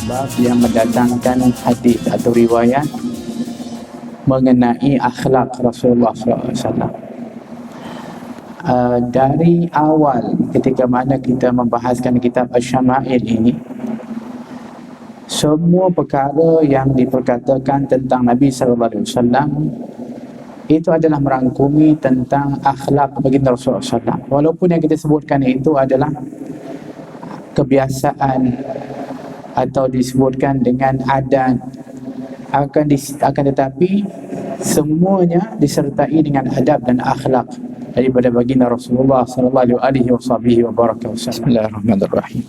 bab yang mendatangkan hadis atau riwayat mengenai akhlak Rasulullah SAW. Dari awal ketika mana kita membahaskan kitab Asy-Syama'il ini, semua perkara yang diperkatakan tentang Nabi SAW itu adalah merangkumi tentang akhlak baginda Rasulullah SAW. Walaupun yang kita sebutkan itu adalah kebiasaan atau disebutkan dengan adat, akan tetapi semuanya disertai dengan adab dan akhlak daripada baginda Rasulullah sallallahu alaihi wasallam. Bismillahirrahmanirrahim.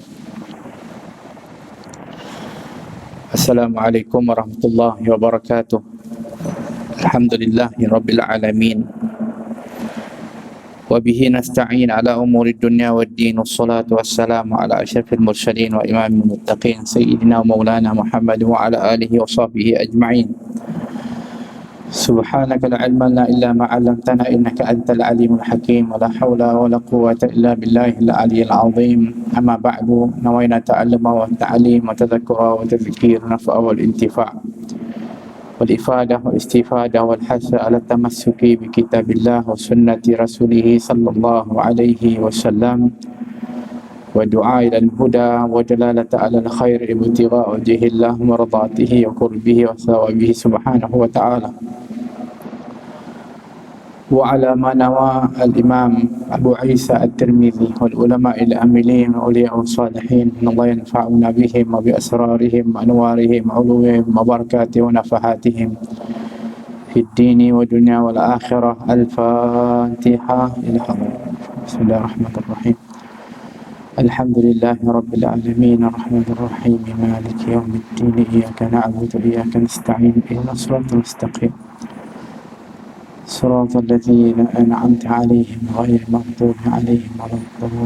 Assalamualaikum warahmatullahi wabarakatuh. Alhamdulillahi rabbil alamin. وبه نستعين على أمور الدنيا والدين والصلاة والسلام على أشرف المرسلين وإمام المتقين سيدنا ومولانا محمد وعلى آله وصحبه أجمعين. سبحانك لا علم لنا إلا ما علمتنا إنك أنت العليم الحكيم ولا حول ولا قوة إلا بالله العلي العظيم. أما بعد، نوينا تعلم والتعليم وتذكر وتذكير نفع والانتفاع والإفادة والاستفادة والحث على التمسك بكتاب الله وسنة رسوله صلى الله عليه وسلم والدعاء إلى الهدى ودلالة على الخير ابتغاء وجه الله ومرضاته وقربه وثوابه سبحانه وتعالى. وعلى ما نوى الإمام أبو عيسى الترمذي والعلماء العاملين والأولياء والصالحين، أن الله ينفعنا بهم وبأسرارهم وأنوارهم وعلومهم وبركاتهم ونفحاتهم في الدين والدنيا والآخرة. الفاتحة. بسم الله الرحمن الرحيم. الحمد لله رب العالمين الرحمن الرحيم مالك يوم الدين، إياك نعبد وإياك نستعين، اهدنا الصراط المستقيم صراط الذين أنعمت عليهم غير المغضوب عليهم ولا الضالين.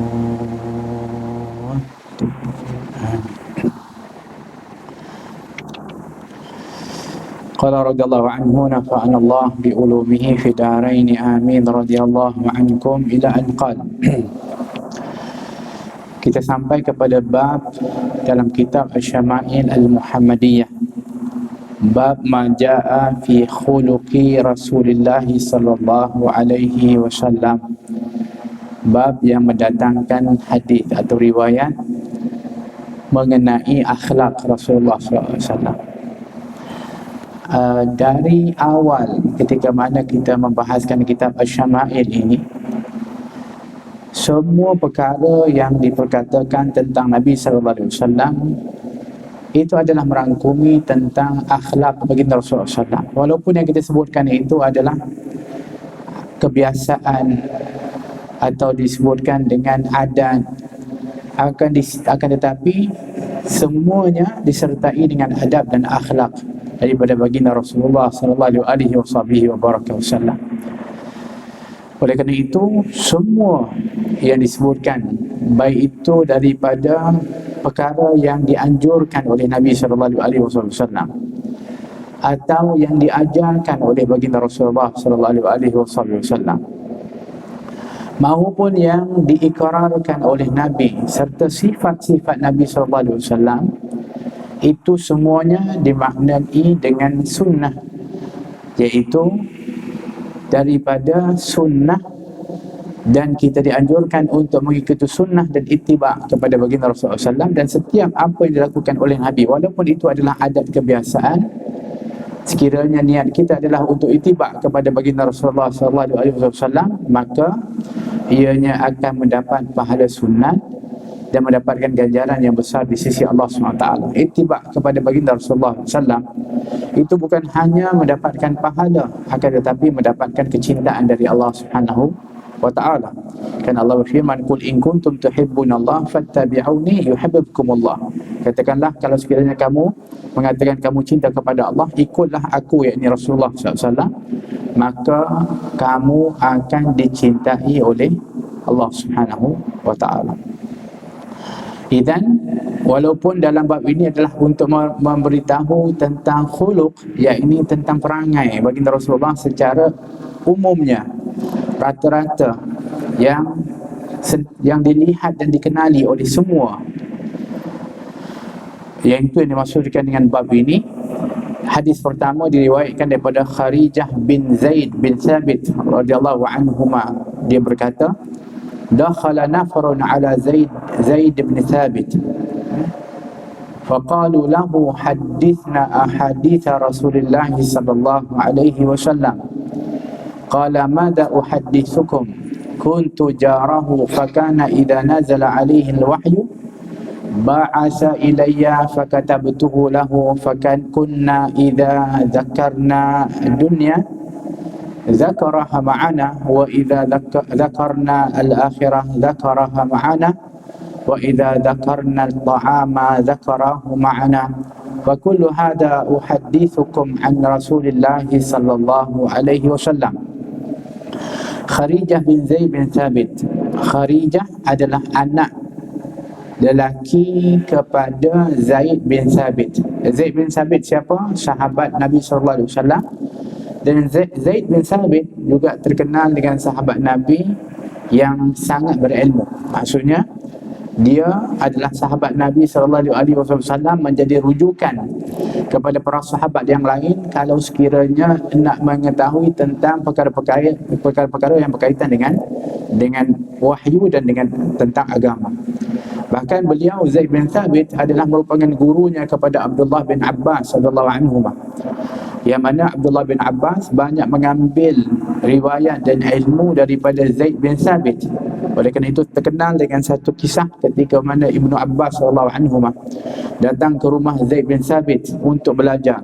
قال رضي الله عنه نفعنا الله بعلومه في دارين آمين رضي الله عنكم إلى أن قال. Kita sampai kepada bab dalam kitab Asy-Syama'il Al-Muhammadiyah, bab ma jaa fi khuluqi Rasulillah sallallahu alaihi wasallam, bab yang mendatangkan hadis atau riwayat mengenai akhlak Rasulullah SAW. Dari awal ketika mana kita membahaskan kitab Asy-Syama'il ini, semua perkara yang diperkatakan tentang Nabi SAW itu adalah merangkumi tentang akhlak baginda Rasulullah SAW. Walaupun yang kita sebutkan itu adalah kebiasaan atau disebutkan dengan adat, akan tetapi semuanya disertai dengan adab dan akhlak daripada baginda Rasulullah sallallahu alaihi wasallam. Oleh kerana itu, semua yang disebutkan, baik itu daripada perkara yang dianjurkan oleh Nabi SAW atau yang diajarkan oleh baginda Rasulullah SAW, maupun yang diikrarkan oleh Nabi serta sifat-sifat Nabi SAW, itu semuanya dimaknai dengan sunnah, iaitu daripada sunnah, dan kita dianjurkan untuk mengikuti sunnah dan ittiba' kepada baginda Rasulullah SAW. Dan setiap apa yang dilakukan oleh Nabi, walaupun itu adalah adat kebiasaan, sekiranya niat kita adalah untuk ittiba' kepada baginda Rasulullah SAW, maka ianya akan mendapat pahala sunat dan mendapatkan ganjaran yang besar di sisi Allah SWT. Ittiba' kepada baginda Rasulullah SAW itu bukan hanya mendapatkan pahala, akan tetapi mendapatkan kecintaan dari Allah Subhanahu wa ta'ala. Kan Allah berfirman, "Qul in kuntum tuhibbunallah fattabi'uni yuhibbukumullah." Katakanlah, kalau sekiranya kamu mengatakan kamu cinta kepada Allah, ikutlah aku, yakni Rasulullah SAW, maka kamu akan dicintai oleh Allah Subhanahu wa ta'ala. Idan, walaupun dalam bab ini adalah untuk memberitahu tentang khuluq, yakni tentang perangai baginda Rasulullah secara umumnya, rata-rata yang dilihat dan dikenali oleh semua, Yang itu yang dimaksudkan dengan bab ini. Hadis pertama diriwayatkan daripada Kharijah bin Zaid bin Thabit radhiyallahu anhuma. Dia berkata, dakhala nafarun ala Zaid bin Thabit faqalu lahu hadithna ahadith Rasulullah sallallahu alaihi wasallam. Qala madza uhaddithukum kuntu jarahu fakana idza nazala alaihi alwahyu ba'asa ilayya fakatabtuhu lahu fakan kunna idza dzakarna dunya dzakaraha ma'ana wa idza dzakarna al-akhirah dzakaraha ma'ana wa idza dzakarna al-ta'ama dzakarahu ma'ana wa kullu hadha uhaddithukum an Rasulillah sallallahu alaihi wasallam. Kharijah bin Zaid bin Thabit. Kharijah adalah anak lelaki kepada Zaid bin Thabit. Zaid bin Thabit siapa? Sahabat Nabi sallallahu alaihi wasallam. Dan Zaid bin Thabit juga terkenal dengan sahabat Nabi yang sangat berilmu. Maksudnya dia adalah sahabat Nabi SAW, menjadi rujukan kepada para sahabat yang lain kalau sekiranya nak mengetahui tentang perkara-perkara yang berkaitan dengan wahyu dan dengan tentang agama. Bahkan beliau Zaid bin Thabit adalah merupakan gurunya kepada Abdullah bin Abbas radhiyallahu anhuma. Yang mana Abdullah bin Abbas banyak mengambil riwayat dan ilmu daripada Zaid bin Thabit. Oleh kerana itu terkenal dengan satu kisah ketika mana Ibnu Abbas radhiyallahu anhuma datang ke rumah Zaid bin Thabit untuk belajar.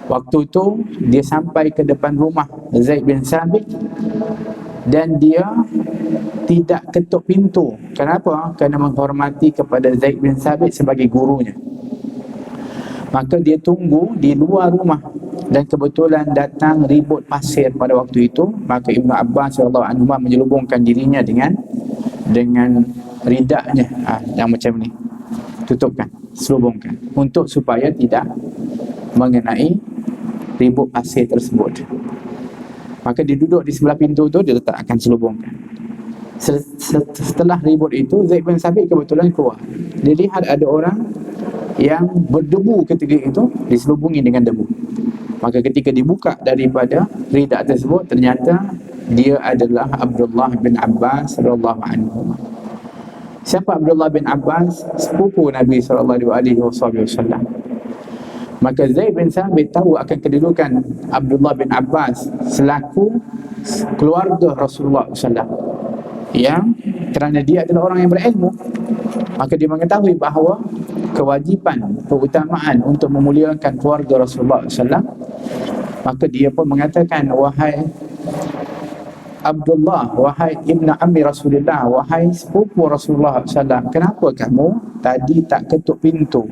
Waktu itu dia sampai ke depan rumah Zaid bin Thabit dan dia tidak ketuk pintu. Kenapa? Kerana menghormati kepada Zaid bin Thabit sebagai gurunya. Maka dia tunggu di luar rumah dan kebetulan datang ribut pasir pada waktu itu. Maka Ibnu Abbas radhiyallahu anhu menyelubungkan dirinya dengan ridaknya yang macam ni, tutupkan, selubungkan untuk supaya tidak mengenai ribut pasir tersebut. Maka dia duduk di sebelah pintu tu, dia letakkan selubungkan. Setelah ribut itu, Zaid bin Thabit kebetulan keluar. Dia lihat ada orang yang berdebu ketika itu, diselubungi dengan debu. Maka ketika dibuka daripada ridak tersebut, ternyata dia adalah Abdullah bin Abbas radhiyallahu anhu. Siapa Abdullah bin Abbas? Sepupu Nabi sallallahu alaihi wasallam. Maka Zaid bin Thabit tahu akan kedudukan Abdullah bin Abbas selaku keluarga Rasulullah SAW, yang kerana dia adalah orang yang berilmu, maka dia mengetahui bahawa kewajipan, keutamaan untuk memuliakan keluarga Rasulullah SAW. Maka dia pun mengatakan, wahai Abdullah, wahai Ibn Ammi Rasulullah, wahai sepupu Rasulullah SAW, kenapa kamu tadi tak ketuk pintu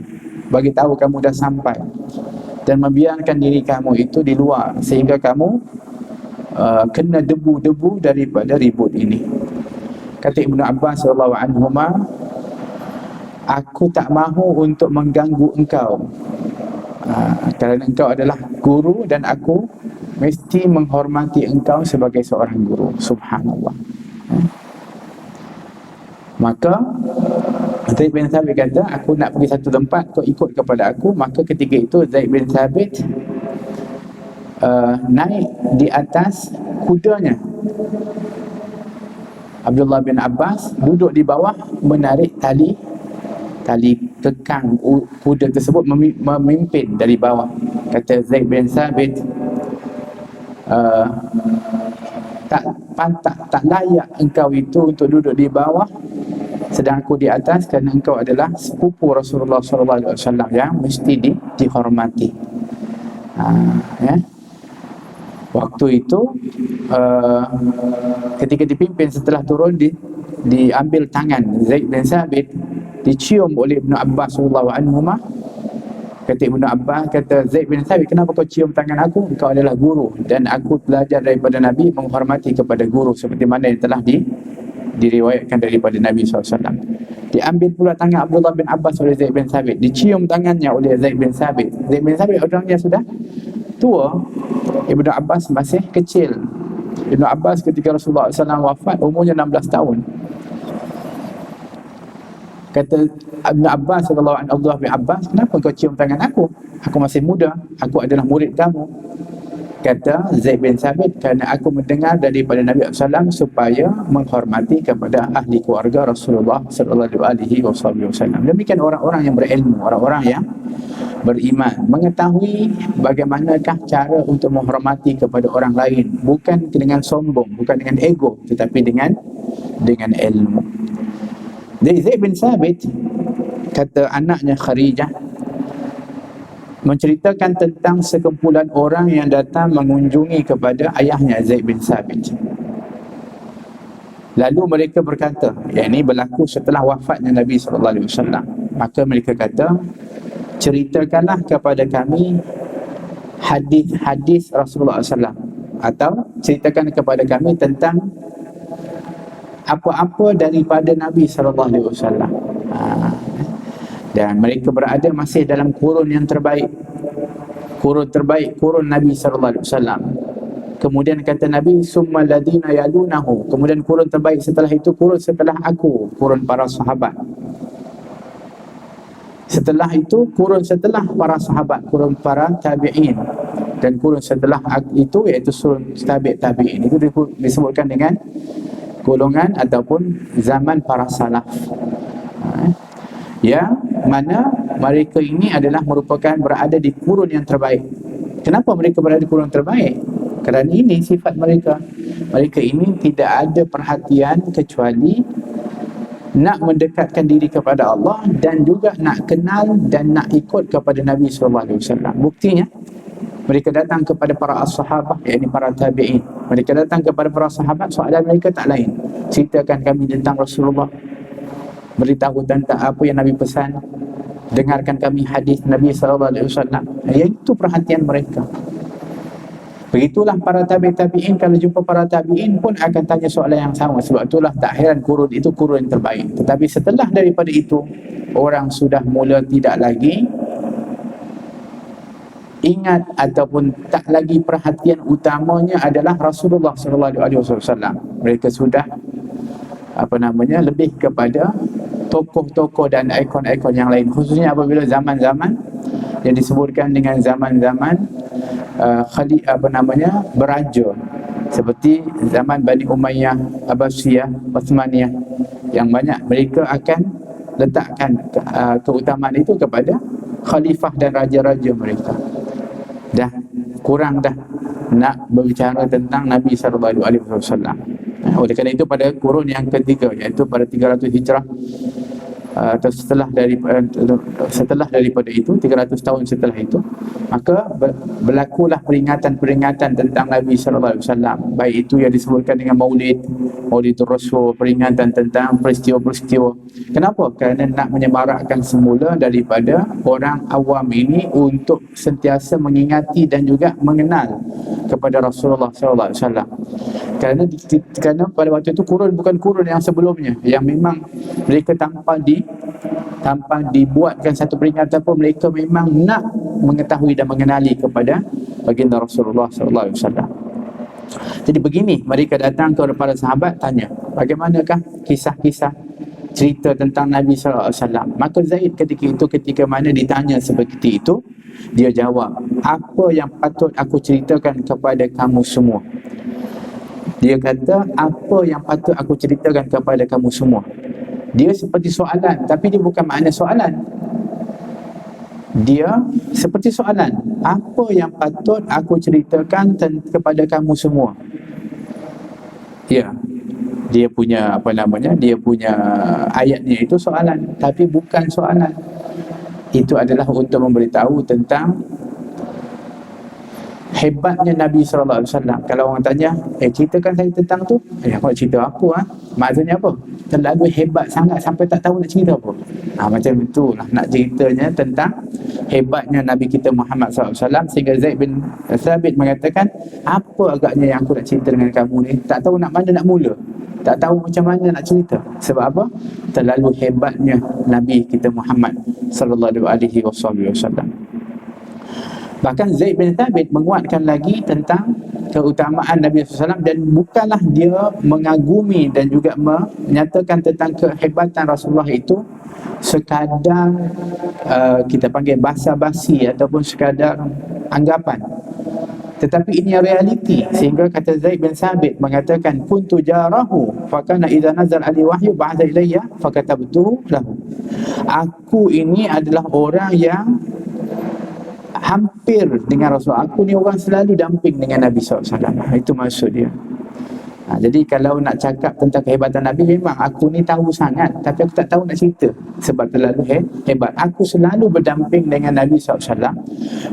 bagi tahu kamu dah sampai dan membiarkan diri kamu itu di luar sehingga kamu kena debu-debu daripada ribut ini? Kata Ibnu Abbas radhiyallahu anhuma, aku tak mahu untuk mengganggu engkau kerana engkau adalah guru dan aku mesti menghormati engkau sebagai seorang guru. Subhanallah. Maka Zaid bin Thabit kata, aku nak pergi satu tempat, kau ikut kepada aku. Maka ketika itu Zaid bin Thabit naik di atas kudanya. Abdullah bin Abbas duduk di bawah menarik tali kekang kuda tersebut, memimpin dari bawah. Kata Zaid bin Thabit, tak layak engkau itu untuk duduk di bawah sedang aku di atas, kerana engkau adalah sepupu Rasulullah SAW yang mesti dihormati. Ya. Waktu itu ketika dipimpin, setelah turun diambil tangan Zaid bin Thabit, dicium oleh Ibnu Abbas radhiyallahu anhuma. Kata Ibnu Abbas, kata Zaid bin Thabit, kenapa kau cium tangan aku? Engkau adalah guru dan aku belajar daripada Nabi menghormati kepada guru seperti mana yang telah diriwayatkan daripada Nabi SAW. Diambil pula tangan Abdullah bin Abbas oleh Zaid bin Thabit, dicium tangannya oleh Zaid bin Thabit. Zaid bin Thabit orangnya sudah tua, Ibnu Abbas masih kecil. Ibnu Abbas ketika Rasulullah SAW wafat umurnya 16 tahun. Kata Ibn Abbas radhiyallahu anhu, Abdullah bin Abbas, kenapa kau cium tangan aku? Aku masih muda, aku adalah murid kamu. Kata Zaid bin Thabit, kerana aku mendengar daripada Nabi SAW supaya menghormati kepada ahli keluarga Rasulullah sallallahu alaihi wasallam. Demikian orang-orang yang berilmu, orang-orang yang beriman, mengetahui bagaimanakah cara untuk menghormati kepada orang lain, bukan dengan sombong, bukan dengan ego, tetapi dengan ilmu. Jadi Zaid bin Thabit, kata anaknya Kharijah, menceritakan tentang sekumpulan orang yang datang mengunjungi kepada ayahnya Zaid bin Thabit. Lalu mereka berkata, yang ini berlaku setelah wafatnya Nabi SAW. Maka mereka kata, ceritakanlah kepada kami hadis-hadis Rasulullah SAW, atau ceritakan kepada kami tentang apa-apa daripada Nabi SAW. Dan mereka berada masih dalam kurun yang terbaik, kurun Nabi SAW. Kemudian kata Nabi, summal ladina yalunahu, kemudian kurun terbaik setelah itu, kurun setelah aku, kurun para sahabat. Setelah itu, kurun setelah para sahabat, kurun para tabi'in. Dan kurun setelah itu, iaitu kurun tabi'in. Itu disebutkan dengan golongan ataupun zaman para salaf, yang mana mereka ini adalah merupakan berada di kurun yang terbaik. Kenapa mereka berada di kurun terbaik? Kerana ini sifat mereka. Mereka ini tidak ada perhatian kecuali nak mendekatkan diri kepada Allah dan juga nak kenal dan nak ikut kepada Nabi SAW. Buktinya, mereka datang kepada para sahabat, yakni para tabi'in. Mereka datang kepada para sahabat, soalan mereka tak lain, ceritakan kami tentang Rasulullah, beritahu tentang apa yang Nabi pesan, dengarkan kami hadis Nabi SAW. Iaitu perhatian mereka. Begitulah para tabi'in, kalau jumpa para tabi'in pun akan tanya soalan yang sama. Sebab itulah tak heran kurun itu kurun yang terbaik. Tetapi setelah daripada itu, orang sudah mula tidak lagi ingat ataupun tak lagi perhatian utamanya adalah Rasulullah SAW. Mereka sudah lebih kepada tokoh-tokoh dan ikon-ikon yang lain, khususnya apabila zaman-zaman yang disebutkan dengan zaman-zaman beraja, seperti zaman Bani Umayyah, Abbasiyah, Uthmaniyah, yang banyak mereka akan letakkan keutamaan itu kepada khalifah dan raja-raja mereka. Dah kurang dah nak berbicara tentang Nabi SAW. Oleh kerana itu, pada kurun yang ketiga, iaitu pada 300 Hijrah, atau setelah daripada itu, 300 tahun setelah itu, maka berlakulah peringatan-peringatan tentang Nabi SAW. Baik itu yang disebutkan dengan Maulidul Rasul, peringatan tentang peristiwa-peristiwa. Kenapa? Kerana nak menyemarakkan semula daripada orang awam ini untuk sentiasa mengingati dan juga mengenal kepada Rasulullah SAW. Kerana pada waktu itu kurun bukan kurun yang sebelumnya, yang memang mereka tanpa dibuatkan satu peringatan pun, mereka memang nak mengetahui dan mengenali kepada baginda Rasulullah SAW. Jadi begini, mereka datang kepada para sahabat, tanya, bagaimanakah kisah-kisah cerita tentang Nabi SAW. Maka Zaid ketika mana ditanya seperti itu, dia jawab, apa yang patut aku ceritakan kepada kamu semua? Dia kata, apa yang patut aku ceritakan kepada kamu semua? Dia seperti soalan, tapi dia bukan makna soalan. Dia seperti soalan, apa yang patut aku ceritakan kepada kamu semua? Ya, dia punya dia punya ayatnya itu soalan, tapi bukan soalan. Itu adalah untuk memberitahu tentang hebatnya Nabi SAW. Kalau orang tanya, ceritakan saya tentang tu, kau cerita apa? Maksudnya apa? Terlalu hebat sangat sampai tak tahu nak cerita apa. Macam itulah nak ceritanya tentang hebatnya Nabi kita Muhammad SAW. Sehingga Zaid bin Thabit mengatakan, apa agaknya yang aku nak cerita dengan kamu ni? Tak tahu nak mana nak mula, tak tahu macam mana nak cerita. Sebab apa? Terlalu hebatnya Nabi kita Muhammad SAW. Bahkan Zaid bin Thabit menguatkan lagi tentang keutamaan Nabi SAW, dan bukanlah dia mengagumi dan juga menyatakan tentang kehebatan Rasulullah itu sekadar kita panggil basa-basi ataupun sekadar anggapan, tetapi ini realiti. Sehingga kata Zaid bin Sabit mengatakan, kuntu jarahu fakana idza nazal ali wahyu ba'da ilayya fakatabtuhu lahu. Aku ini adalah orang yang hampir dengan Rasul. Aku ni orang selalu damping dengan Nabi SAW. Itu maksud dia. Jadi kalau nak cakap tentang kehebatan Nabi, memang aku ni tahu sangat, tapi aku tak tahu nak cerita sebab terlalu hebat. Aku selalu berdamping dengan Nabi SAW.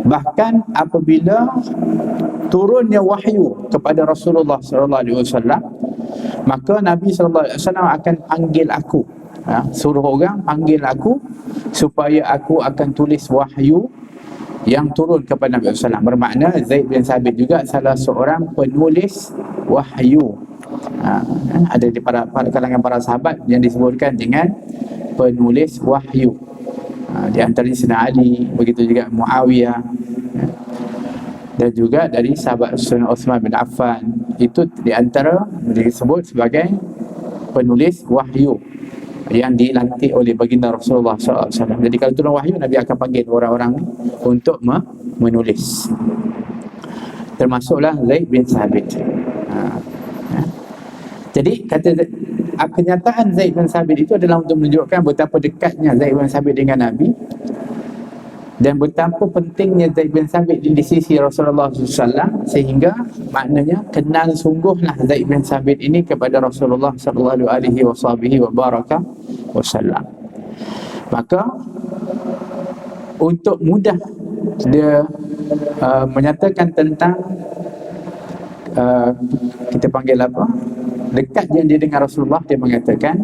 Bahkan apabila turunnya wahyu kepada Rasulullah SAW, maka Nabi SAW akan panggil aku, suruh orang panggil aku supaya aku akan tulis wahyu yang turun kepada Nabi SAW. Bermakna Zaid bin Sabit juga salah seorang penulis wahyu. Ada di para kalangan para sahabat yang disebutkan dengan penulis wahyu. Di antaranya Sayyidina Ali, begitu juga Muawiyah, dan juga dari sahabat Sayyidina Uthman bin Affan. Itu di antara disebut sebagai penulis wahyu yang dilantik oleh baginda Rasulullah SAW. Jadi kalau turun wahyu, Nabi akan panggil orang-orang untuk menulis. Termasuklah Zaid bin Sabit. Jadi kata kenyataan Zaid bin Sabit itu adalah untuk menunjukkan betapa dekatnya Zaid bin Sabit dengan Nabi, dan betapa pentingnya Zaid bin Sabit di sisi Rasulullah SAW, sehingga maknanya kenal sungguhlah Zaid bin Sabit ini kepada Rasulullah SAW. Maka untuk mudah dia menyatakan tentang kita panggil apa, dekatnya dia dengan Rasulullah, dia mengatakan,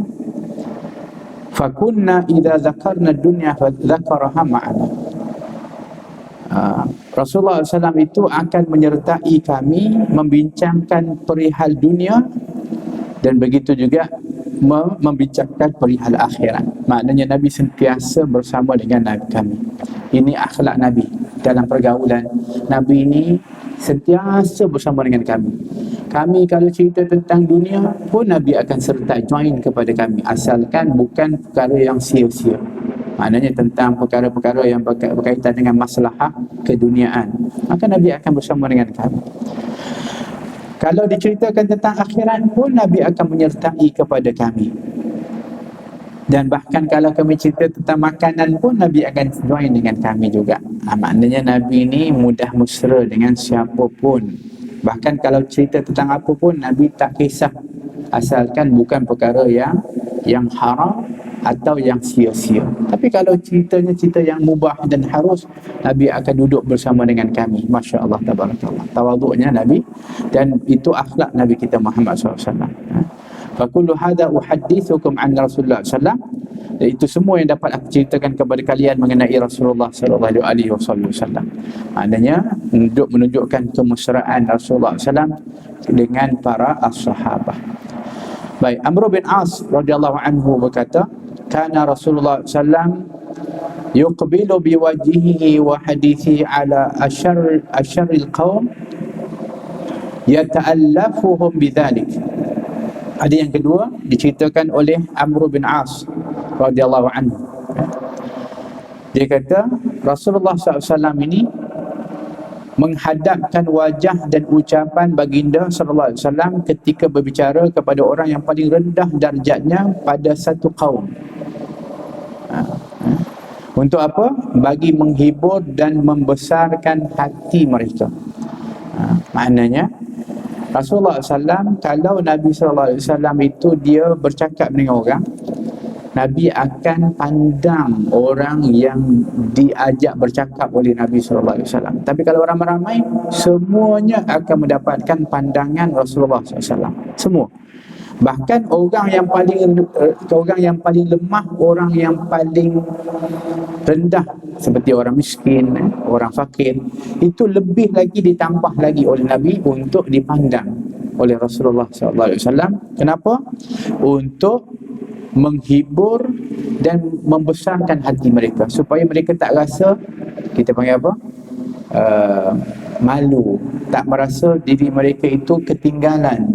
fakunna idza zakarna dunya fa dzakaraha ma'ana. Rasulullah SAW itu akan menyertai kami membincangkan perihal dunia, dan begitu juga membincangkan perihal akhirat. Maknanya Nabi sentiasa bersama dengan kami. Ini akhlak Nabi dalam pergaulan. Nabi ini sentiasa bersama dengan kami. Kami kalau cerita tentang dunia pun Nabi akan serta join kepada kami, asalkan bukan perkara yang sia-sia. Maknanya tentang perkara-perkara yang berkaitan dengan masalah keduniaan, maka Nabi akan bersama dengan kami. Kalau diceritakan tentang akhirat pun Nabi akan menyertai kepada kami. Dan bahkan kalau kami cerita tentang makanan pun Nabi akan join dengan kami juga. Maknanya Nabi ini mudah mesra dengan siapa pun. Bahkan kalau cerita tentang apa pun Nabi tak kisah, asalkan bukan perkara yang haram atau yang sia-sia. Tapi kalau ceritanya cerita yang mubah dan harus, Nabi akan duduk bersama dengan kami. Masya Allah, tabarakallah. Tawaduknya Nabi, dan itu akhlak Nabi kita Muhammad SAW. Fakullu hadha uhaddithukum an Rasulullah SAW. Dan itu semua yang dapat aku ceritakan kepada kalian mengenai Rasulullah SAW. Maknanya untuk menunjukkan kemesraan Rasulullah SAW dengan para as-sahabah. Baik, Amr bin As radhiyallahu anhu berkata, kana Rasulullah SAW yuqbilu biwajhihi wa hadithi ala asyarril qaum yata'allafuhum bidzalik. Ada yang kedua diceritakan oleh Amr bin As radhiyallahu anhu. Dia kata Rasulullah SAW ini menghadapkan wajah dan ucapan baginda sallallahu alaihi wasallam ketika berbicara kepada orang yang paling rendah darjatnya pada satu kaum. Untuk apa? Bagi menghibur dan membesarkan hati mereka. Maknanya Rasulullah SAW, kalau Nabi SAW itu dia bercakap dengan orang, Nabi akan pandang orang yang diajak bercakap oleh Nabi SAW. Tapi kalau orang ramai, semuanya akan mendapatkan pandangan Rasulullah SAW. Semua. Bahkan orang yang paling lemah, orang yang paling rendah seperti orang miskin, orang fakir, itu lebih lagi ditambah lagi oleh Nabi untuk dipandang oleh Rasulullah SAW. Kenapa? Untuk menghibur dan membesarkan hati mereka, supaya mereka tak rasa, kita panggil apa, malu, tak merasa diri mereka itu ketinggalan.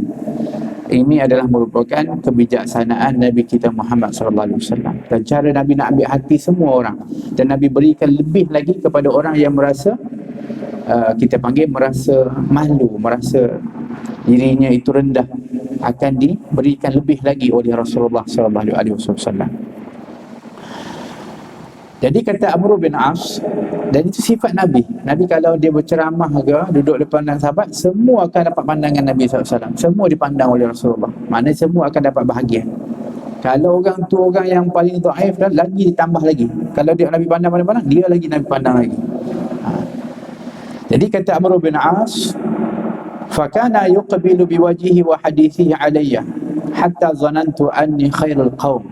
Ini adalah merupakan kebijaksanaan Nabi kita Muhammad SAW, dan cara Nabi nak ambil hati semua orang, dan Nabi berikan lebih lagi kepada orang yang merasa kita panggil merasa malu, merasa dirinya itu rendah, akan diberikan lebih lagi oleh Rasulullah SAW. Jadi kata Amr bin As, dan itu sifat Nabi. Nabi kalau dia berceramah ke, duduk depan sahabat, semua akan dapat pandangan Nabi SAW. Semua dipandang oleh Rasulullah. Maknanya semua akan dapat bahagian. Kalau orang tu orang yang paling dhaif, dan lagi ditambah lagi. Kalau dia Nabi pandang, dia lagi Nabi pandang lagi. Jadi kata Amr bin As, fakana yuqbilu biwajhihi wa hadithihi alayya hatta zanantu anni khairul qaum.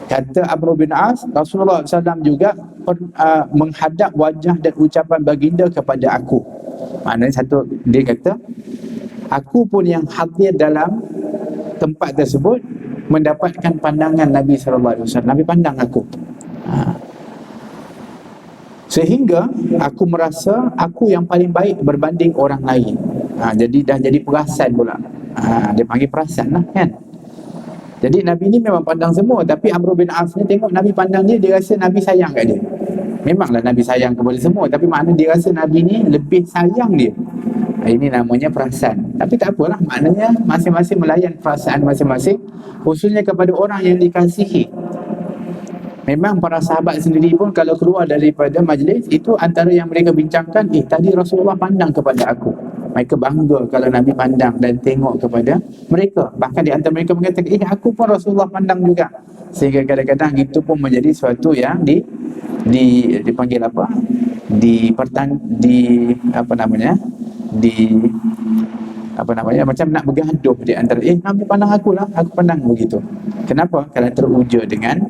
Kata Amr bin As, Rasulullah SAW juga menghadap wajah dan ucapan baginda kepada aku. Maknanya satu, dia kata, aku pun yang hadir dalam tempat tersebut mendapatkan pandangan Nabi SAW. Nabi pandang aku. Sehingga aku merasa aku yang paling baik berbanding orang lain. Jadi dah jadi perasan pula. Dia panggil perasan lah kan. Jadi Nabi ni memang pandang semua, tapi Amr bin As ni tengok Nabi pandang dia, dia rasa Nabi sayang kat dia. Memanglah Nabi sayang kepada semua, tapi maknanya dia rasa Nabi ni lebih sayang dia. Ini namanya perasan. Tapi tak apalah, maknanya masing-masing melayan perasaan masing-masing, khususnya kepada orang yang dikasihi. Memang para sahabat sendiri pun kalau keluar daripada majlis itu, antara yang mereka bincangkan, tadi Rasulullah pandang kepada aku. Mereka bangga kalau Nabi pandang dan tengok kepada mereka. Bahkan di antara mereka mengatakan, aku pun Rasulullah pandang juga. Sehingga kadang-kadang itu pun menjadi suatu yang dipanggil apa? Macam nak bergaduh di antara, Nabi pandang aku lah, aku pandang begitu. Kenapa? Kerana teruja dengan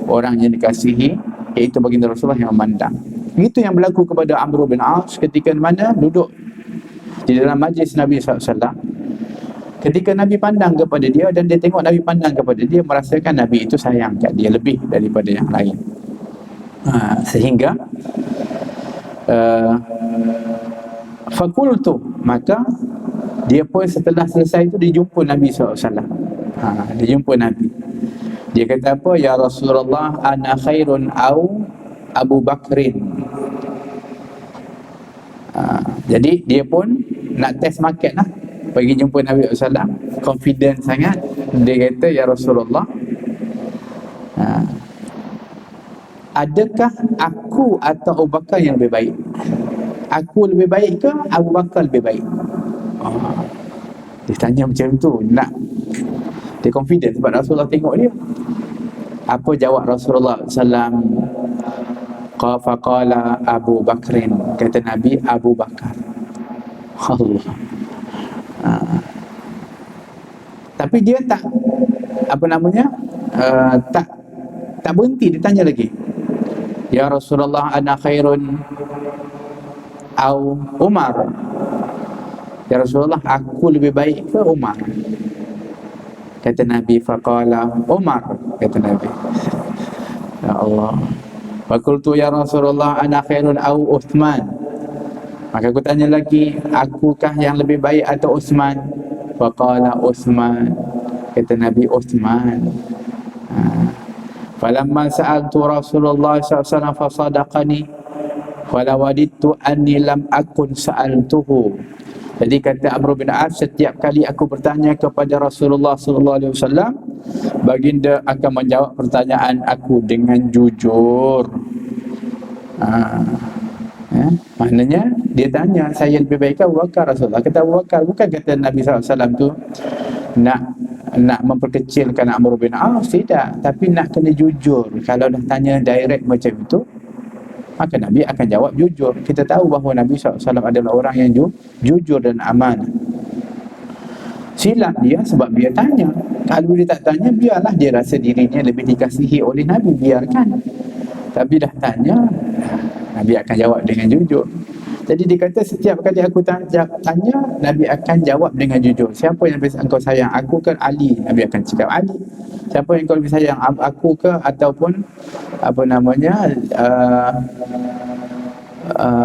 orang yang dikasihi, iaitu baginda Rasulullah yang memandang. Itu yang berlaku kepada Amr bin As ketika mana duduk di dalam majlis Nabi SAW. Ketika Nabi pandang kepada dia dan dia tengok Nabi pandang kepada dia, merasakan Nabi itu sayang kat dia lebih daripada yang lain. Sehingga fakultu, maka dia pun setelah selesai itu dia jumpa Nabi SAW. Dia jumpa Nabi. Dia kata apa? Ya Rasulullah, ana khairun au Abu Bakrin. Jadi dia pun nak test market lah, pergi jumpa Nabi SAW, confident sangat. Dia kata, ya Rasulullah, adakah aku atau Abu Bakar yang lebih baik? Aku lebih baik ke Abu Bakar lebih baik? Dia tanya macam tu, dia confident sebab Rasulullah tengok dia. Apa jawab Rasulullah SAW? Faqala Abu Bakrin, kata Nabi, Abu Bakar. Allah. Tapi dia tak tak berhenti, dia tanya lagi. Ya Rasulullah, ana khairun au Umar? Ya Rasulullah, aku lebih baik ke Umar? Kata Nabi, faqala Umar, kata Nabi. Ya Allah. Faqultu ya Rasulullah, ana khairun au Uthman? Maka aku tanya lagi, akukah yang lebih baik atau Uthman? Faqala Uthman, kata Nabi, Uthman. Falamma sa'altu Rasulullah SAW fasadaqani wala wadidtu anni lam akun sa'altuhu. Jadi kata Amr bin As, setiap kali aku bertanya kepada Rasulullah SAW, baginda akan menjawab pertanyaan aku dengan jujur. Maknanya dia tanya, saya lebih baik ke Abu Bakar? Rasulullah kata Abu Bakar. Bukan kata Nabi SAW tu nak memperkecilkan Amr bin As, tidak, tapi nak kena jujur. Kalau dah tanya direct macam itu, maka Nabi akan jawab jujur. Kita tahu bahawa Nabi SAW adalah orang yang jujur dan amanah. Silap dia sebab dia tanya. Kalau dia tak tanya, biarlah dia rasa dirinya lebih dikasihi oleh Nabi, biarkan. Tapi dah tanya, Nabi akan jawab dengan jujur. Jadi dia kata, setiap kali aku tanya, Nabi akan jawab dengan jujur. Siapa yang engkau sayang? Aku ke Ali? Nabi akan cakap Ali. Siapa yang kau lebih sayang? Aku ke ataupun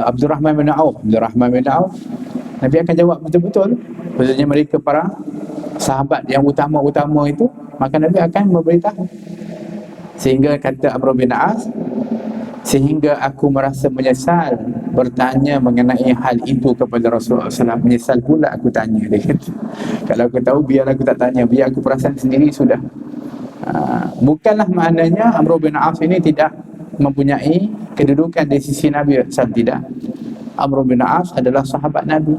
Abdurrahman bin Auf. Nabi akan jawab betul-betul, khususnya mereka para sahabat yang utama-utama itu, maka Nabi akan memberitahu. Sehingga kata Amr bin As, sehingga aku merasa menyesal bertanya mengenai hal itu kepada Rasulullah SAW. Menyesal pula aku tanya, dia kata. Kalau aku tahu, biar aku tak tanya, biar aku perasan sendiri sudah. Bukanlah maknanya Amr bin As ini tidak mempunyai kedudukan di sisi Nabi SAW, tidak. Amr bin As adalah sahabat Nabi,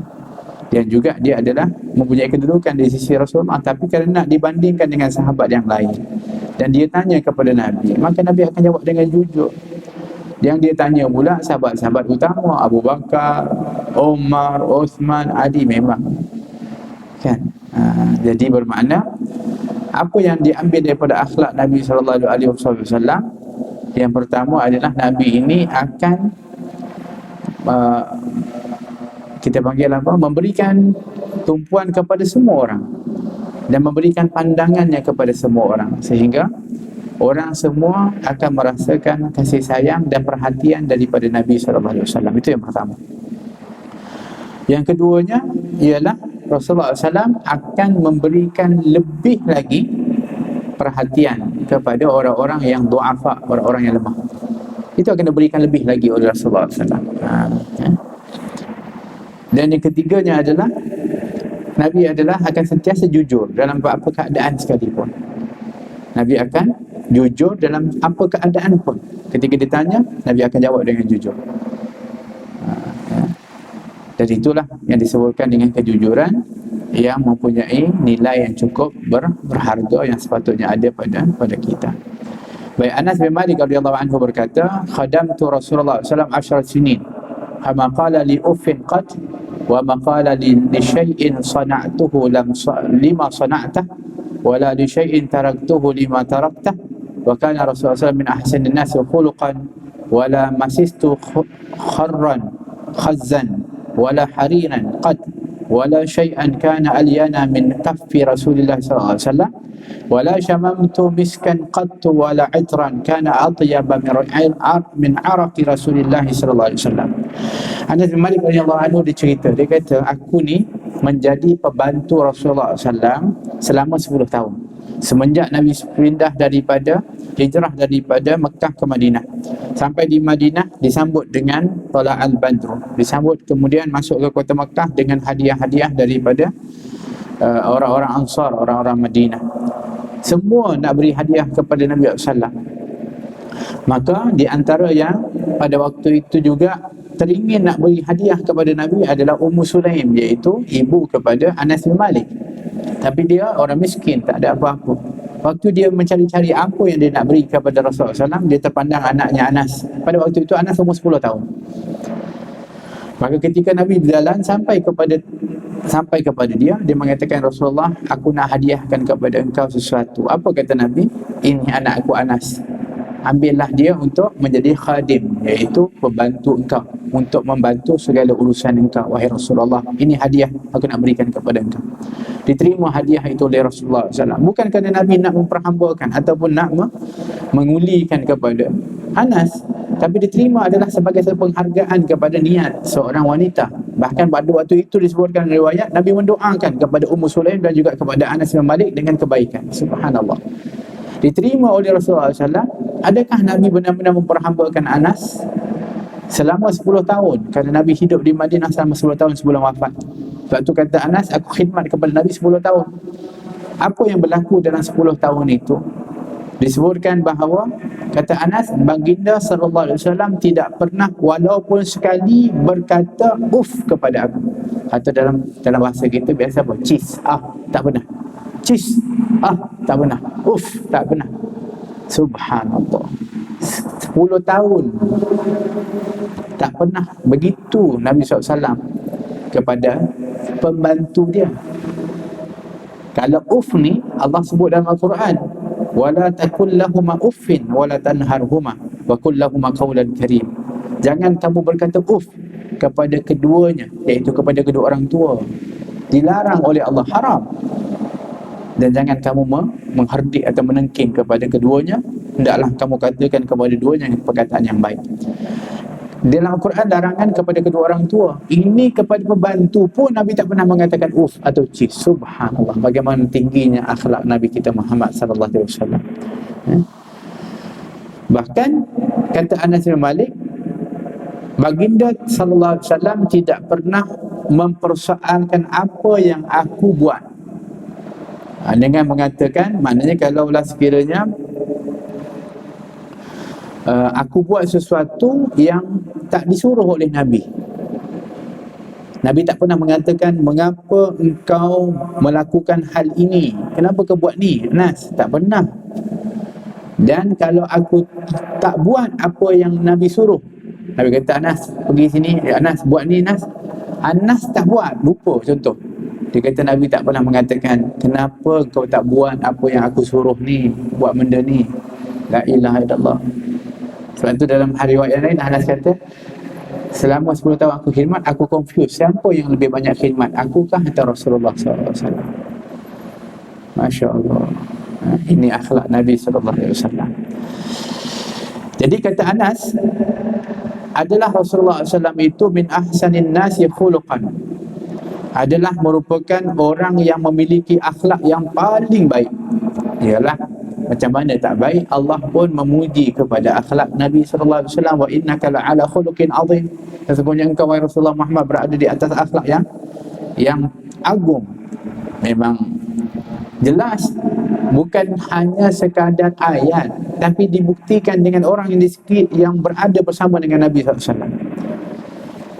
dan juga dia adalah mempunyai kedudukan di sisi Rasulullah, tapi kerana dibandingkan dengan sahabat yang lain dan dia tanya kepada Nabi, maka Nabi akan jawab dengan jujur. Yang dia tanya pula sahabat-sahabat utama, Abu Bakar, Umar, Uthman, Ali, memang kan. Jadi bermakna apa yang diambil daripada akhlak Nabi SAW, yang pertama adalah Nabi ini akan kita panggil apa, memberikan tumpuan kepada semua orang dan memberikan pandangannya kepada semua orang, sehingga orang semua akan merasakan kasih sayang dan perhatian daripada Nabi SAW. Itu yang pertama. Yang keduanya ialah Rasulullah SAW akan memberikan lebih lagi perhatian kepada orang-orang yang du'afa, orang-orang yang lemah. Itu akan diberikan lebih lagi oleh Rasulullah SAW. Dan yang ketiganya adalah Nabi adalah akan sentiasa jujur dalam apa keadaan sekalipun. Nabi akan jujur dalam apa keadaan pun. Ketika ditanya, Nabi akan jawab dengan jujur. Dan itulah yang disebutkan dengan kejujuran yang mempunyai nilai yang cukup berharga, yang sepatutnya ada pada kita. Baik, Anas bin Malik radhiyallahu anhu berkata, khadamtu Rasulullah SAW 10 sinin, kama qala li uffin qad wa ma qala li syai'in sana'tuhu lima sana'tah wa la li syai'in taraktuhu lima taraktah wa kana Rasulullah SAW min ahsanin nasi khuluqan wa la masistu kharran khazzan wa la hariran qad wa la syai'an kana alyana min kaffi Rasulullah SAW wa la syamamtu miskan qad wa la itran kana atyaba min araqi Rasulullah SAW. Anas bin Malik radhiyallahu anhu dia kata, aku ni menjadi pembantu Rasulullah SAW selama 10 tahun. Semenjak Nabi pindah daripada hijrah daripada Mekah ke Madinah, sampai di Madinah disambut dengan Tala'al Badr, disambut kemudian masuk ke kota Mekah dengan hadiah-hadiah daripada orang-orang Ansar, orang-orang Madinah. Semua nak beri hadiah kepada Nabi SAW. Maka di antara yang pada waktu itu juga teringin nak beri hadiah kepada Nabi adalah Ummu Sulaim, iaitu ibu kepada Anas bin Malik. Tapi dia orang miskin, tak ada apa-apa. Waktu dia mencari-cari apa yang dia nak beri kepada Rasulullah SAW, dia terpandang anaknya Anas. Pada waktu itu Anas umur 10 tahun. Maka ketika Nabi berjalan sampai kepada dia, dia mengatakan, Rasulullah, aku nak hadiahkan kepada engkau sesuatu. Apa kata Nabi? Ini anak aku Anas. Ambillah dia untuk menjadi khadim, iaitu pembantu engkau, untuk membantu segala urusan engkau, wahai Rasulullah. Ini hadiah aku nak berikan kepada engkau. Diterima hadiah itu oleh Rasulullah SAW. Bukan kerana Nabi nak memperhambakan ataupun nak mengulikan kepada Anas, tapi diterima adalah sebagai penghargaan kepada niat seorang wanita. Bahkan pada waktu itu disebutkan riwayat, Nabi mendoakan kepada Ummu Sulaim dan juga kepada Anas bin Malik dengan kebaikan. Subhanallah. Diterima oleh Rasulullah SAW. Adakah Nabi benar-benar memperhambakan Anas selama 10 tahun? Kerana Nabi hidup di Madinah selama 10 tahun sebelum wafat. Sebab tu kata Anas, aku khidmat kepada Nabi 10 tahun. Apa yang berlaku dalam 10 tahun itu? Disebutkan bahawa, kata Anas, baginda SAW tidak pernah walaupun sekali berkata uff kepada aku. Atau dalam bahasa kita biasa apa? Cis, tak pernah. Cis, tak pernah. Uff, tak pernah. Subhanallah. 10 tahun tak pernah begitu Nabi SAW kepada pembantu dia. Kalau uff ni Allah sebut dalam Al-Quran, wala takul lahuma uffin wala tanharhuma wa qul lahuma qawlan karim. Jangan kamu berkata uff kepada keduanya, iaitu kepada kedua orang tua. Dilarang oleh Allah, haram. Dan jangan kamu menghardik atau menengking kepada keduanya. Hendaklah kamu katakan kepada keduanya perkataan yang baik. Dalam Al-Quran larangan kepada kedua orang tua. Ini kepada pembantu pun Nabi tak pernah mengatakan uf atau ci. Subhanallah, bagaimana tingginya akhlak Nabi kita Muhammad sallallahu alaihi wasallam. Bahkan kata Anas bin Malik, baginda sallallahu alaihi wasallam tidak pernah mempersoalkan apa yang aku buat. Dengan mengatakan, maknanya kalaulah sekiranya aku buat sesuatu yang tak disuruh oleh Nabi, Nabi tak pernah mengatakan, mengapa engkau melakukan hal ini, kenapa kau buat ni, Anas? Tak pernah. Dan kalau aku tak buat apa yang Nabi suruh, Nabi kata, Anas pergi sini, Anas buat ni, Anas tak buat, lupa contoh. Dia kata Nabi tak pernah mengatakan, kenapa kau tak buat apa yang aku suruh ni, buat benda ni. La ilaha illallah. Sebab tu dalam riwayat yang lain Anas kata, selama 10 tahun aku khidmat, aku confuse siapa yang lebih banyak khidmat, akukah atau Rasulullah SAW. Masya Allah. Ini akhlak Nabi SAW. Jadi kata Anas, adalah Rasulullah SAW itu min ahsanin nasi khuluqan, adalah merupakan orang yang memiliki akhlak yang paling baik. Ialah macam mana tak baik, Allah pun memuji kepada akhlak Nabi sallallahu alaihi wasallam, wa innaka la'ala khuluqin azim. Sesungguhnya engkau wahai Rasulullah Muhammad berada di atas akhlak yang agung. Memang jelas, bukan hanya sekadar ayat, tapi dibuktikan dengan orang yang di sekitar yang berada bersama dengan Nabi sallallahu alaihi wasallam.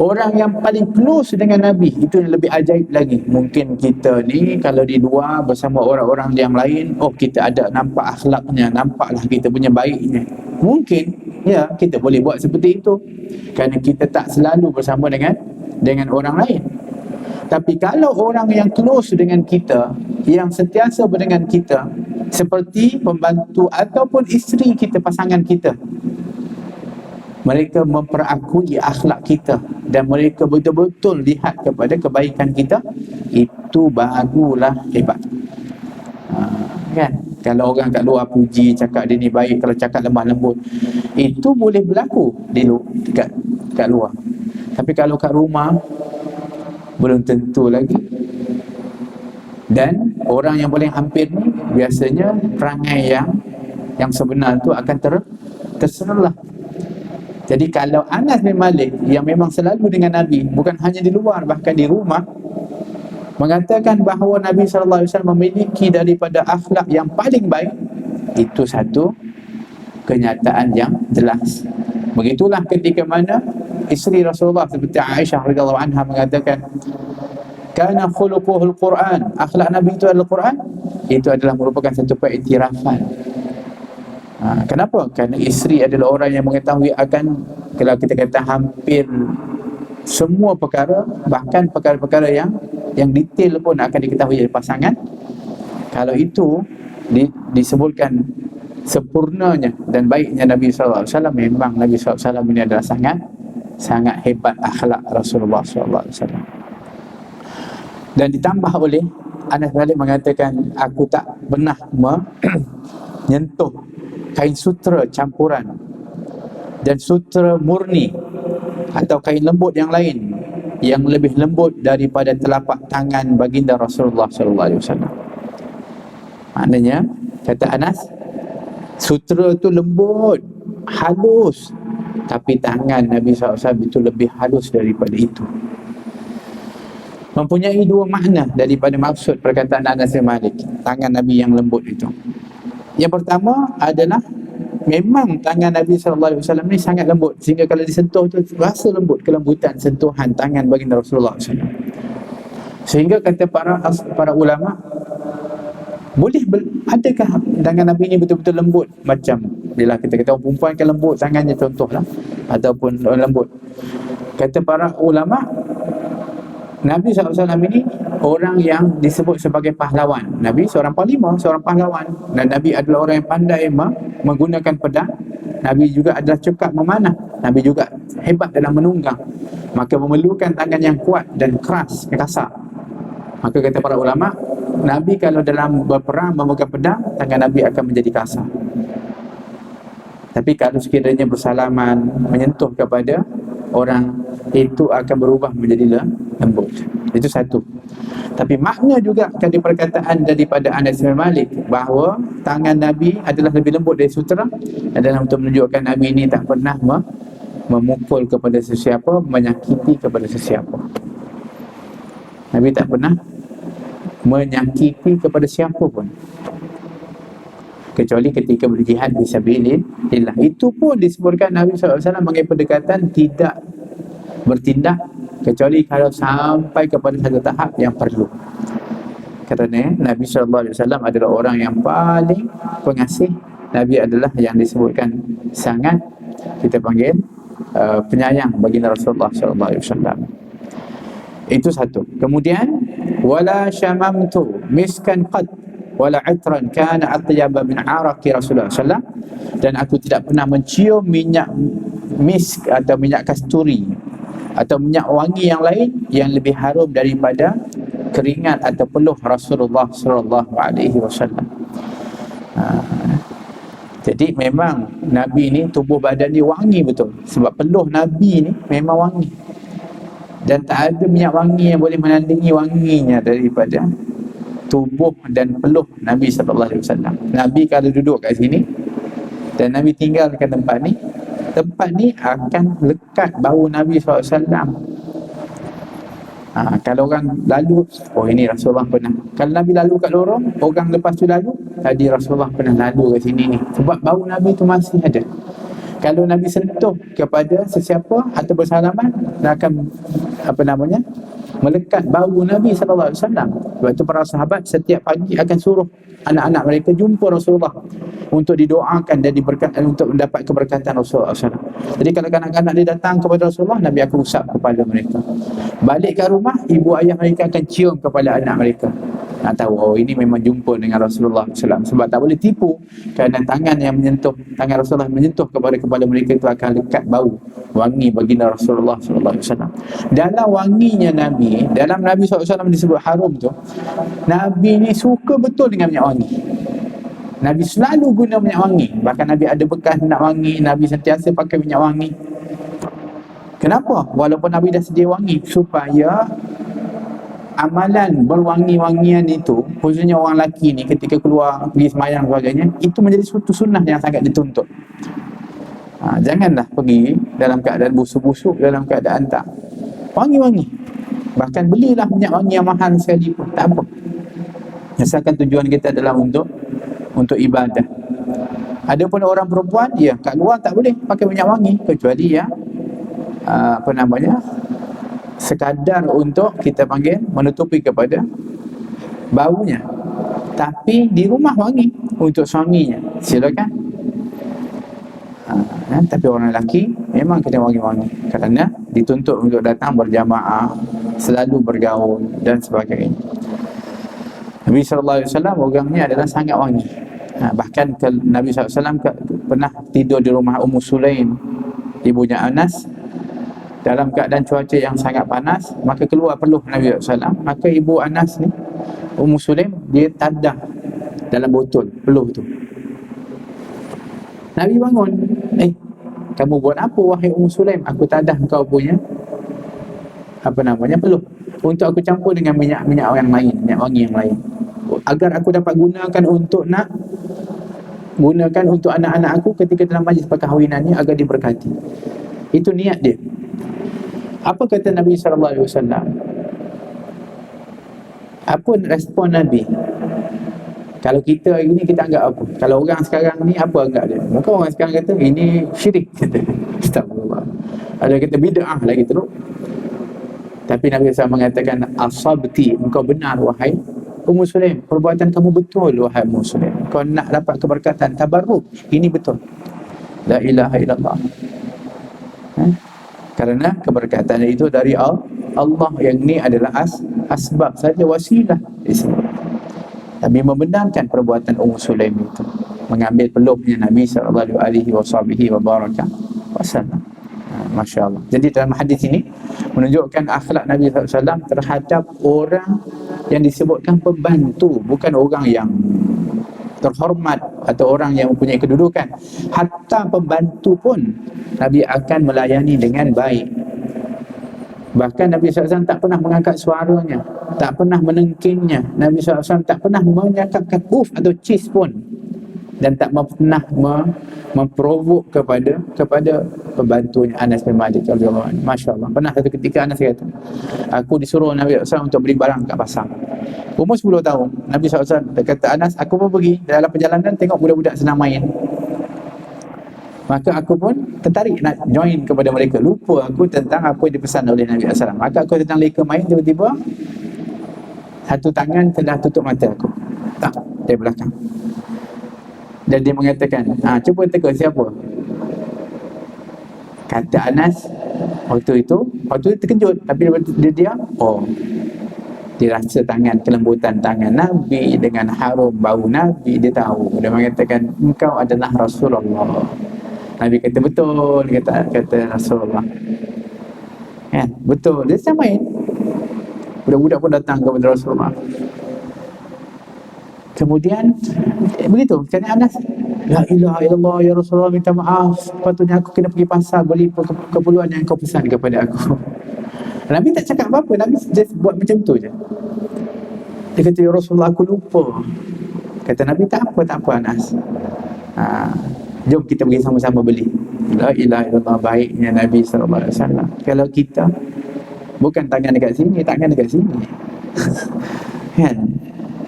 Orang yang paling close dengan Nabi, itu yang lebih ajaib lagi. Mungkin kita ni kalau di luar bersama orang-orang yang lain, oh kita ada nampak akhlaknya, nampaklah kita punya baiknya. Mungkin ya kita boleh buat seperti itu kerana kita tak selalu bersama dengan orang lain. Tapi kalau orang yang close dengan kita, yang sentiasa berdengan kita, seperti pembantu ataupun isteri kita, pasangan kita, mereka memperakui akhlak kita dan mereka betul-betul lihat kepada kebaikan kita, itu barulah hebat. Kan? Kalau orang kat luar puji, cakap dia ni baik, kalau cakap lemah lembut, itu boleh berlaku kat luar. Tapi kalau kat rumah, belum tentu lagi. Dan orang yang paling hampir ni, biasanya perangai yang sebenar tu akan terserlah. Jadi kalau Anas bin Malik yang memang selalu dengan Nabi, bukan hanya di luar, bahkan di rumah, mengatakan bahawa Nabi SAW memiliki daripada akhlak yang paling baik, itu satu kenyataan yang jelas. Begitulah ketika mana isteri Rasulullah seperti Aisyah radhiyallahu anha mengatakan, kana khuluquhul Quran, akhlak Nabi itu adalah Quran. Itu adalah merupakan satu peiktirafan. Kenapa? Kerana isteri adalah orang yang mengetahui akan, kalau kita kata hampir semua perkara, bahkan perkara-perkara yang detail pun akan diketahui oleh pasangan. Kalau itu disebutkan sempurnanya dan baiknya Nabi SAW, memang Nabi SAW ini adalah sangat hebat akhlak Rasulullah SAW. Dan ditambah oleh Anas bin Malik mengatakan, aku tak pernah menyentuh kain sutra campuran dan sutra murni atau kain lembut yang lain yang lebih lembut daripada telapak tangan baginda Rasulullah SAW. Maknanya, kata Anas, sutra tu lembut, halus, tapi tangan Nabi SAW itu lebih halus daripada itu. Mempunyai dua makna daripada maksud perkataan Anas bin Malik, tangan Nabi yang lembut itu. Yang pertama adalah memang tangan Nabi SAW ni sangat lembut, sehingga kalau disentuh tu rasa lembut, kelembutan sentuhan tangan baginda Rasulullah SAW. Sehingga kata para ulama, adakah tangan Nabi ni betul-betul lembut? Macam bila kita kata orang perempuan kan lembut tangannya, contohlah, ataupun lembut. Kata para ulama, Nabi SAW ini orang yang disebut sebagai pahlawan. Nabi seorang panglima, seorang pahlawan. Dan Nabi adalah orang yang pandai menggunakan pedang. Nabi juga adalah cekap memanah. Nabi juga hebat dalam menunggang. Maka memerlukan tangan yang kuat dan keras, kasar. Maka kata para ulama, Nabi kalau dalam berperang memegang pedang, tangan Nabi akan menjadi kasar. Tapi kalau sekiranya bersalaman, menyentuh kepada orang itu akan berubah menjadi lembut. Itu satu. Tapi makna juga dari perkataan daripada Anas bin Malik bahawa tangan Nabi adalah lebih lembut dari sutera adalah untuk menunjukkan Nabi ini tak pernah memukul kepada sesiapa, menyakiti kepada sesiapa. Nabi tak pernah menyakiti kepada siapa pun, kecuali ketika berjihad fisabilillah. Itu pun disebutkan Nabi SAW mengenai pendekatan tidak bertindak kecuali kalau sampai kepada satu tahap yang perlu. Kerana Nabi SAW adalah orang yang paling pengasih. Nabi adalah yang disebutkan sangat, kita panggil penyayang baginda Rasulullah SAW. Itu satu. Kemudian wala syamamtu miskan qad wala itran kana atyaba min araqi Rasulullah SAW, dan aku tidak pernah mencium minyak misk atau minyak kasturi atau minyak wangi yang lain yang lebih harum daripada keringat atau peluh Rasulullah SAW. Jadi memang Nabi ni tubuh badan dia wangi betul, sebab peluh Nabi ni memang wangi. Dan tak ada minyak wangi yang boleh menandingi wanginya daripada tubuh dan peluh Nabi SAW. Nabi kalau duduk kat sini dan Nabi tinggalkan tempat ni akan lekat bau Nabi SAW. Kalau orang lalu, oh ini Rasulullah pernah. Kalau Nabi lalu kat lorong, orang lepas tu lalu, tadi Rasulullah pernah lalu kat sini ni. Sebab bau Nabi tu masih ada. Kalau Nabi sentuh kepada sesiapa atau bersalaman, akan melekat bau Nabi SAW. Sebab itu para sahabat setiap pagi akan suruh anak-anak mereka jumpa Rasulullah untuk didoakan dan untuk mendapat keberkatan Rasulullah SAW. Jadi kalau kanak-kanak dia datang kepada Rasulullah, Nabi akan usap kepala mereka. Balik ke rumah, ibu ayah mereka akan cium kepala anak mereka. Nak tahu, oh ini memang jumpa dengan Rasulullah SAW. Sebab tak boleh tipu, kerana tangan Rasulullah menyentuh kepada kepala mereka itu akan lekat bau wangi baginda Rasulullah SAW. Dalam wanginya Nabi, dalam Nabi SAW disebut harum tu, Nabi ni suka betul dengan minyak wangi. Nabi selalu guna minyak wangi. Bahkan Nabi ada bekas minyak wangi, Nabi sentiasa pakai minyak wangi. Kenapa? Walaupun Nabi dah sedia wangi, supaya amalan berwangi-wangian itu, khususnya orang lelaki ni ketika keluar pergi semayang sebagainya, itu menjadi suatu sunnah yang sangat dituntut. Janganlah pergi dalam keadaan busuk-busuk, dalam keadaan tak wangi-wangi. Bahkan belilah minyak wangi yang mahal sekali pun tak apa, asalkan tujuan kita adalah untuk ibadah. Adapun orang perempuan, ya kat luar tak boleh pakai minyak wangi, kecuali ya sekadar untuk kita panggil menutupi kepada baunya. Tapi di rumah wangi untuk suaminya, silakan. Tapi orang lelaki memang kena wangi-wangi, kerana dituntut untuk datang berjamaah, selalu bergaul dan sebagainya. Nabi SAW orangnya adalah sangat wangi. Bahkan Nabi SAW pernah tidur di rumah Ummu Sulaim, ibunya Anas, dalam keadaan cuaca yang sangat panas, maka keluar peluh Nabi SAW. Maka ibu Anas ni, Ummu Sulaim, dia tadah dalam botol peluh tu. Nabi bangun, kamu buat apa wahai Ummu Sulaim? Aku tadah kau punya peluh untuk aku campur dengan minyak yang lain, minyak wangi yang lain, agar aku dapat gunakan untuk anak-anak aku ketika dalam majlis perkahwinan ni, agar diberkati. Itu niat dia. Apa kata Nabi SAW? Apa respon Nabi? Kalau kita hari ni, kita anggap apa? Kalau orang sekarang ni, apa anggap dia? Mungkin orang sekarang kata, ini syirik. Astagfirullah. Ada kata bid'ah lagi teruk. Tapi Nabi SAW mengatakan, asabti, engkau benar wahai Ummu Sulaim. Perbuatan kamu betul wahai Ummu Sulaim. Kau nak dapat keberkatan, tabarruk, ini betul. La ilaha illallah. Kerana keberkatan itu dari Allah. Yang ni adalah asbab saja, wasilah di sini. Nabi membenarkan perbuatan Ummu Sulaim itu, mengambil peluhnya Nabi SAW. Masya Allah. Jadi dalam hadis ini menunjukkan akhlak Nabi SAW terhadap orang yang disebutkan pembantu, bukan orang yang terhormat atau orang yang mempunyai kedudukan. Hatta pembantu pun Nabi akan melayani dengan baik. Bahkan Nabi SAW tak pernah mengangkat suaranya, tak pernah menengkingnya. Nabi SAW tak pernah menyakapkan uf atau cis pun, dan tak pernah memprovok kepada pembantunya Anas bin Malik radhiyallahu anhu. Masya-Allah. Pernah satu ketika Anas kata, aku disuruh Nabi SAW untuk beli barang kat pasar. Umur 10 tahun. Nabi SAW kata, Anas, aku pun pergi dalam perjalanan tengok budak-budak senang main. Maka aku pun tertarik nak join kepada mereka. Lupa aku tentang apa yang dipesan oleh Nabi SAW. Maka aku sedang leka main, tiba-tiba satu tangan telah tutup mata aku. Tak, dari belakang. Dan dia mengatakan, cuba teka siapa? Kata Anas, waktu itu terkejut. Tapi dia diam, dia rasa kelembutan tangan Nabi dengan harum bau Nabi. Dia tahu. Dia mengatakan, engkau adalah Rasulullah. Nabi kata, betul, kata Rasulullah. Kan? Betul. Dia sedang main. Budak-budak pun datang kepada Rasulullah. Kemudian begitu, kata Anas, la ilaha illallah ya Rasulullah, minta maaf, patutnya aku kena pergi pasar beli keperluan yang kau pesan kepada aku. Nabi tak cakap apa-apa. Nabi just buat macam tu je. Dia kata, ya Rasulullah, aku lupa. Kata Nabi, tak apa Anas, jom kita pergi sama-sama beli. La ilaha illallah, baiknya Nabi SAW. Kalau kita bukan tangan dekat sini, tangan dekat sini. Kan?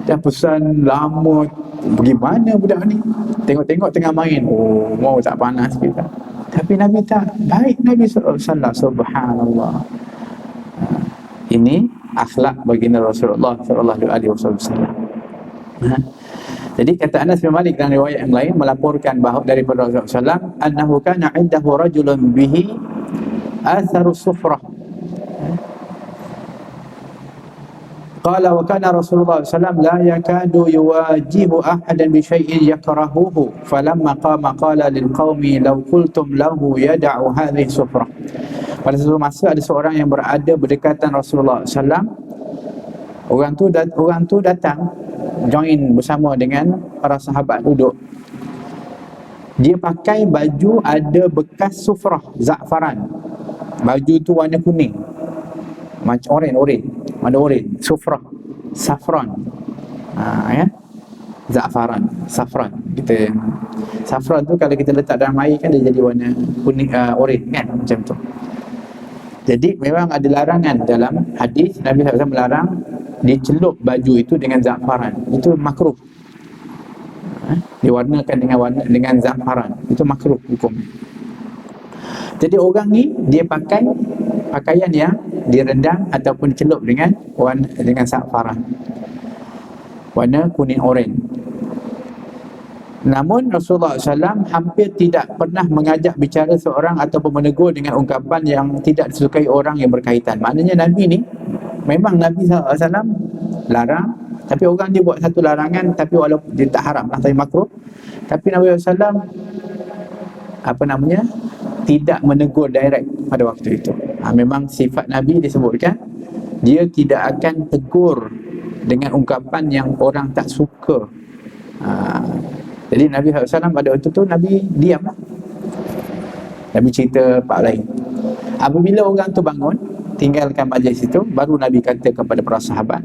Dah pesan lama, pergi mana budak ni? Tengok-tengok tengah main, mau tak panas kita. Tapi Nabi tak. Baik Nabi SAW. Subhanallah. Ini akhlak baginda Rasulullah SAW. Jadi kata Anas bin Malik dalam riwayat yang lain melaporkan bahawa daripada Rasulullah SAW, annahu kana 'indahu rajulun bihi atharu sufrah. Qala wa kana Rasulullah SAW la yakadu yuwajihu ahadan bi syai'in yakrahuhu, falamma qama qala lil qaumi law qultum lahu yad'u hadhihi sufrah. Pada suatu masa ada seorang yang berada berdekatan Rasulullah SAW. Orang tu datang join bersama dengan para sahabat duduk. Dia pakai baju ada bekas sufrah, za'faran. Baju tu warna kuning, macam oren, warna oren, sufrah, safran. Ya, za'faran, safran. Safran tu kalau kita letak dalam air kan dia jadi warna kuning, oren kan, macam tu. Jadi memang ada larangan dalam hadis. Nabi SAW melarang dicelup baju itu dengan za'faran. Itu makruh. Diwarnakan dengan za'faran. Itu makruh hukum. Jadi orang ni dia pakai pakaian yang direndam ataupun dicelup dengan za'faran, warna kuning oren. Namun Rasulullah SAW hampir tidak pernah mengajak bicara seorang ataupun menegur dengan ungkapan yang tidak disukai orang yang berkaitan. Maknanya Nabi ni, memang Nabi SAW larang, tapi orang dia buat satu larangan, tapi walaupun dia tak haram lah, tapi makruh. Tapi Nabi SAW tidak menegur direct pada waktu itu. Memang sifat Nabi disebutkan, dia tidak akan tegur dengan ungkapan yang orang tak suka. Jadi Nabi SAW pada waktu tu Nabi diam lah. Nabi cerita part lain. Apabila orang tu bangun, tinggalkan majlis itu, baru Nabi kata kepada para sahabat,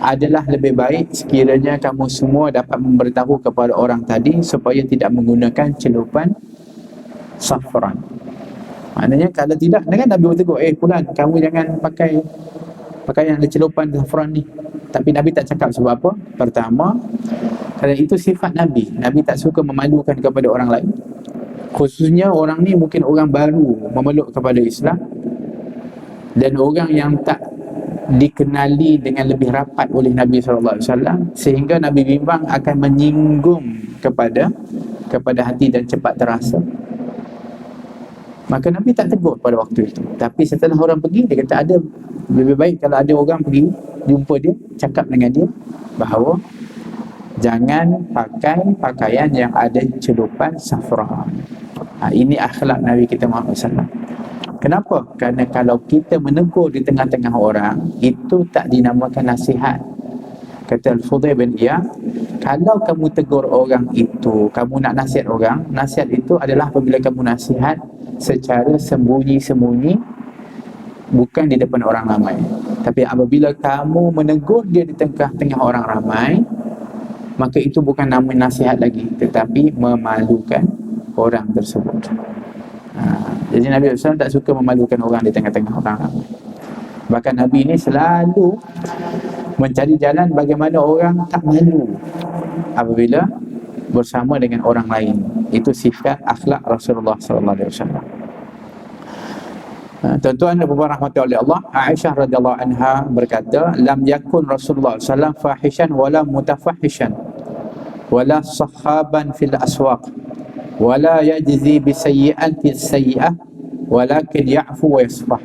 adalah lebih baik sekiranya kamu semua dapat memberitahu kepada orang tadi supaya tidak menggunakan celupan safran. Maknanya kalau tidak, dengan Nabi bertegur, Fulan, kamu jangan pakai pakaian ada celupan safran ni. Tapi Nabi tak cakap sebab apa? Pertama, kerana itu sifat Nabi. Nabi tak suka memalukan kepada orang lain. Khususnya orang ni mungkin orang baru memeluk kepada Islam, dan orang yang tak dikenali dengan lebih rapat oleh Nabi SAW, sehingga Nabi bimbang akan menyinggung kepada hati dan cepat terasa. Maka Nabi tak tegur pada waktu itu. Tapi setelah orang pergi, dia kata ada lebih baik kalau ada orang pergi jumpa dia, cakap dengan dia bahawa jangan pakai pakaian yang ada celupan safran. Ini akhlak Nabi kita Muhammad SAW. Kenapa? Kerana kalau kita menegur di tengah-tengah orang, itu tak dinamakan nasihat. Kata Al-Fudayl bin Iyad, kalau kamu tegur orang itu, kamu nak nasihat orang, nasihat itu adalah apabila kamu nasihat secara sembunyi-sembunyi bukan di depan orang ramai. Tapi apabila kamu menegur dia di tengah-tengah orang ramai, maka itu bukan nama nasihat lagi, tetapi memalukan orang tersebut. Jadi Nabi SAW tak suka memalukan orang di tengah-tengah orang ramai. Bahkan Nabi ini selalu mencari jalan bagaimana orang tak malu apabila bersama dengan orang lain. Itu sifat akhlak Rasulullah SAW. Tuan-tuan dan puan rahmati oleh Allah, Aisyah radhiyallahu anha berkata, lam yakun Rasulullah SAW fahishan wala mutafahishan wala sahaban fil aswaq wala yajzi bisayyi'ati sayyi'ah walakin ya'fu wa yasfah.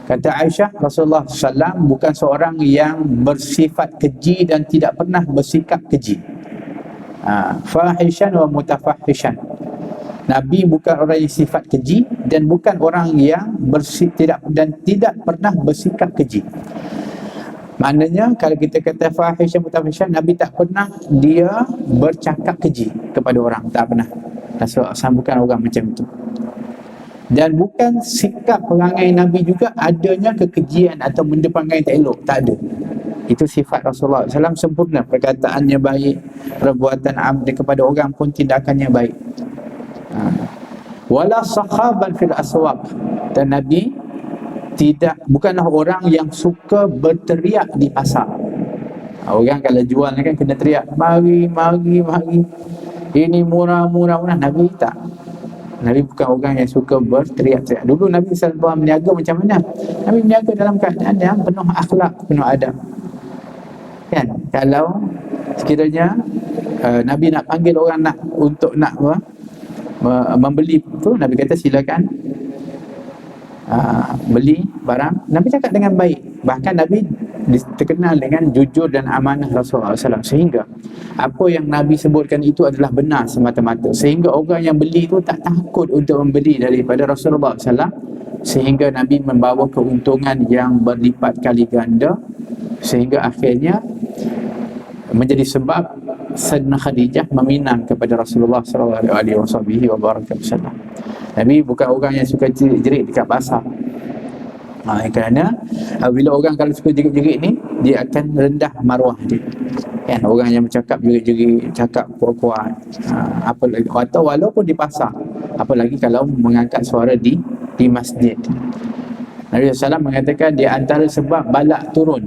Kata Aisyah, Rasulullah SAW bukan seorang yang bersifat keji dan tidak pernah bersikap keji. Fahishan wa mutafahishan. Nabi bukan orang yang sifat keji dan bukan orang yang tidak pernah bersikap keji. Maknanya kalau kita kata fahishan mutafahishan, Nabi tak pernah dia bercakap keji kepada orang, tak pernah. Rasulullah SAW bukan orang macam itu. Dan bukan sikap perangai Nabi juga adanya kekejian atau benda perangai tak elok, tak ada. Itu sifat Rasulullah SAW sempurna, perkataannya baik, perbuatan amri kepada orang pun tindakannya baik. Wala sahaban fil aswaq, dan Nabi bukanlah orang yang suka berteriak di pasar. Orang kalau jual kan kena teriak, mari, ini murah. Nabi tak. Nabi bukan orang yang suka berteriak-teriak. Dulu Nabi SAW berniaga macam mana? Nabi berniaga dalam keadaan yang penuh akhlak, penuh adab. Kan? Kalau sekiranya Nabi nak panggil orang untuk membeli tu, Nabi kata silakan beli barang. Nabi cakap dengan baik. Bahkan Nabi terkenal dengan jujur dan amanah Rasulullah SAW, sehingga apa yang Nabi sebutkan itu adalah benar semata-mata, sehingga orang yang beli itu tak takut untuk membeli daripada Rasulullah SAW, sehingga Nabi membawa keuntungan yang berlipat kali ganda, sehingga akhirnya menjadi sebab Sayyidina Khadijah meminang kepada Rasulullah SAW. Nabi bukan orang yang suka jerit dekat pasar. Kerana bila orang kalau suka jerit-jerit ni, dia akan rendah maruah dia. Kan, orang yang bercakap jerit-jerit, cakap kuat-kuat, apalagi atau walaupun di pasar, apalagi kalau mengangkat suara di masjid. Nabi SAW mengatakan di antara sebab balak turun,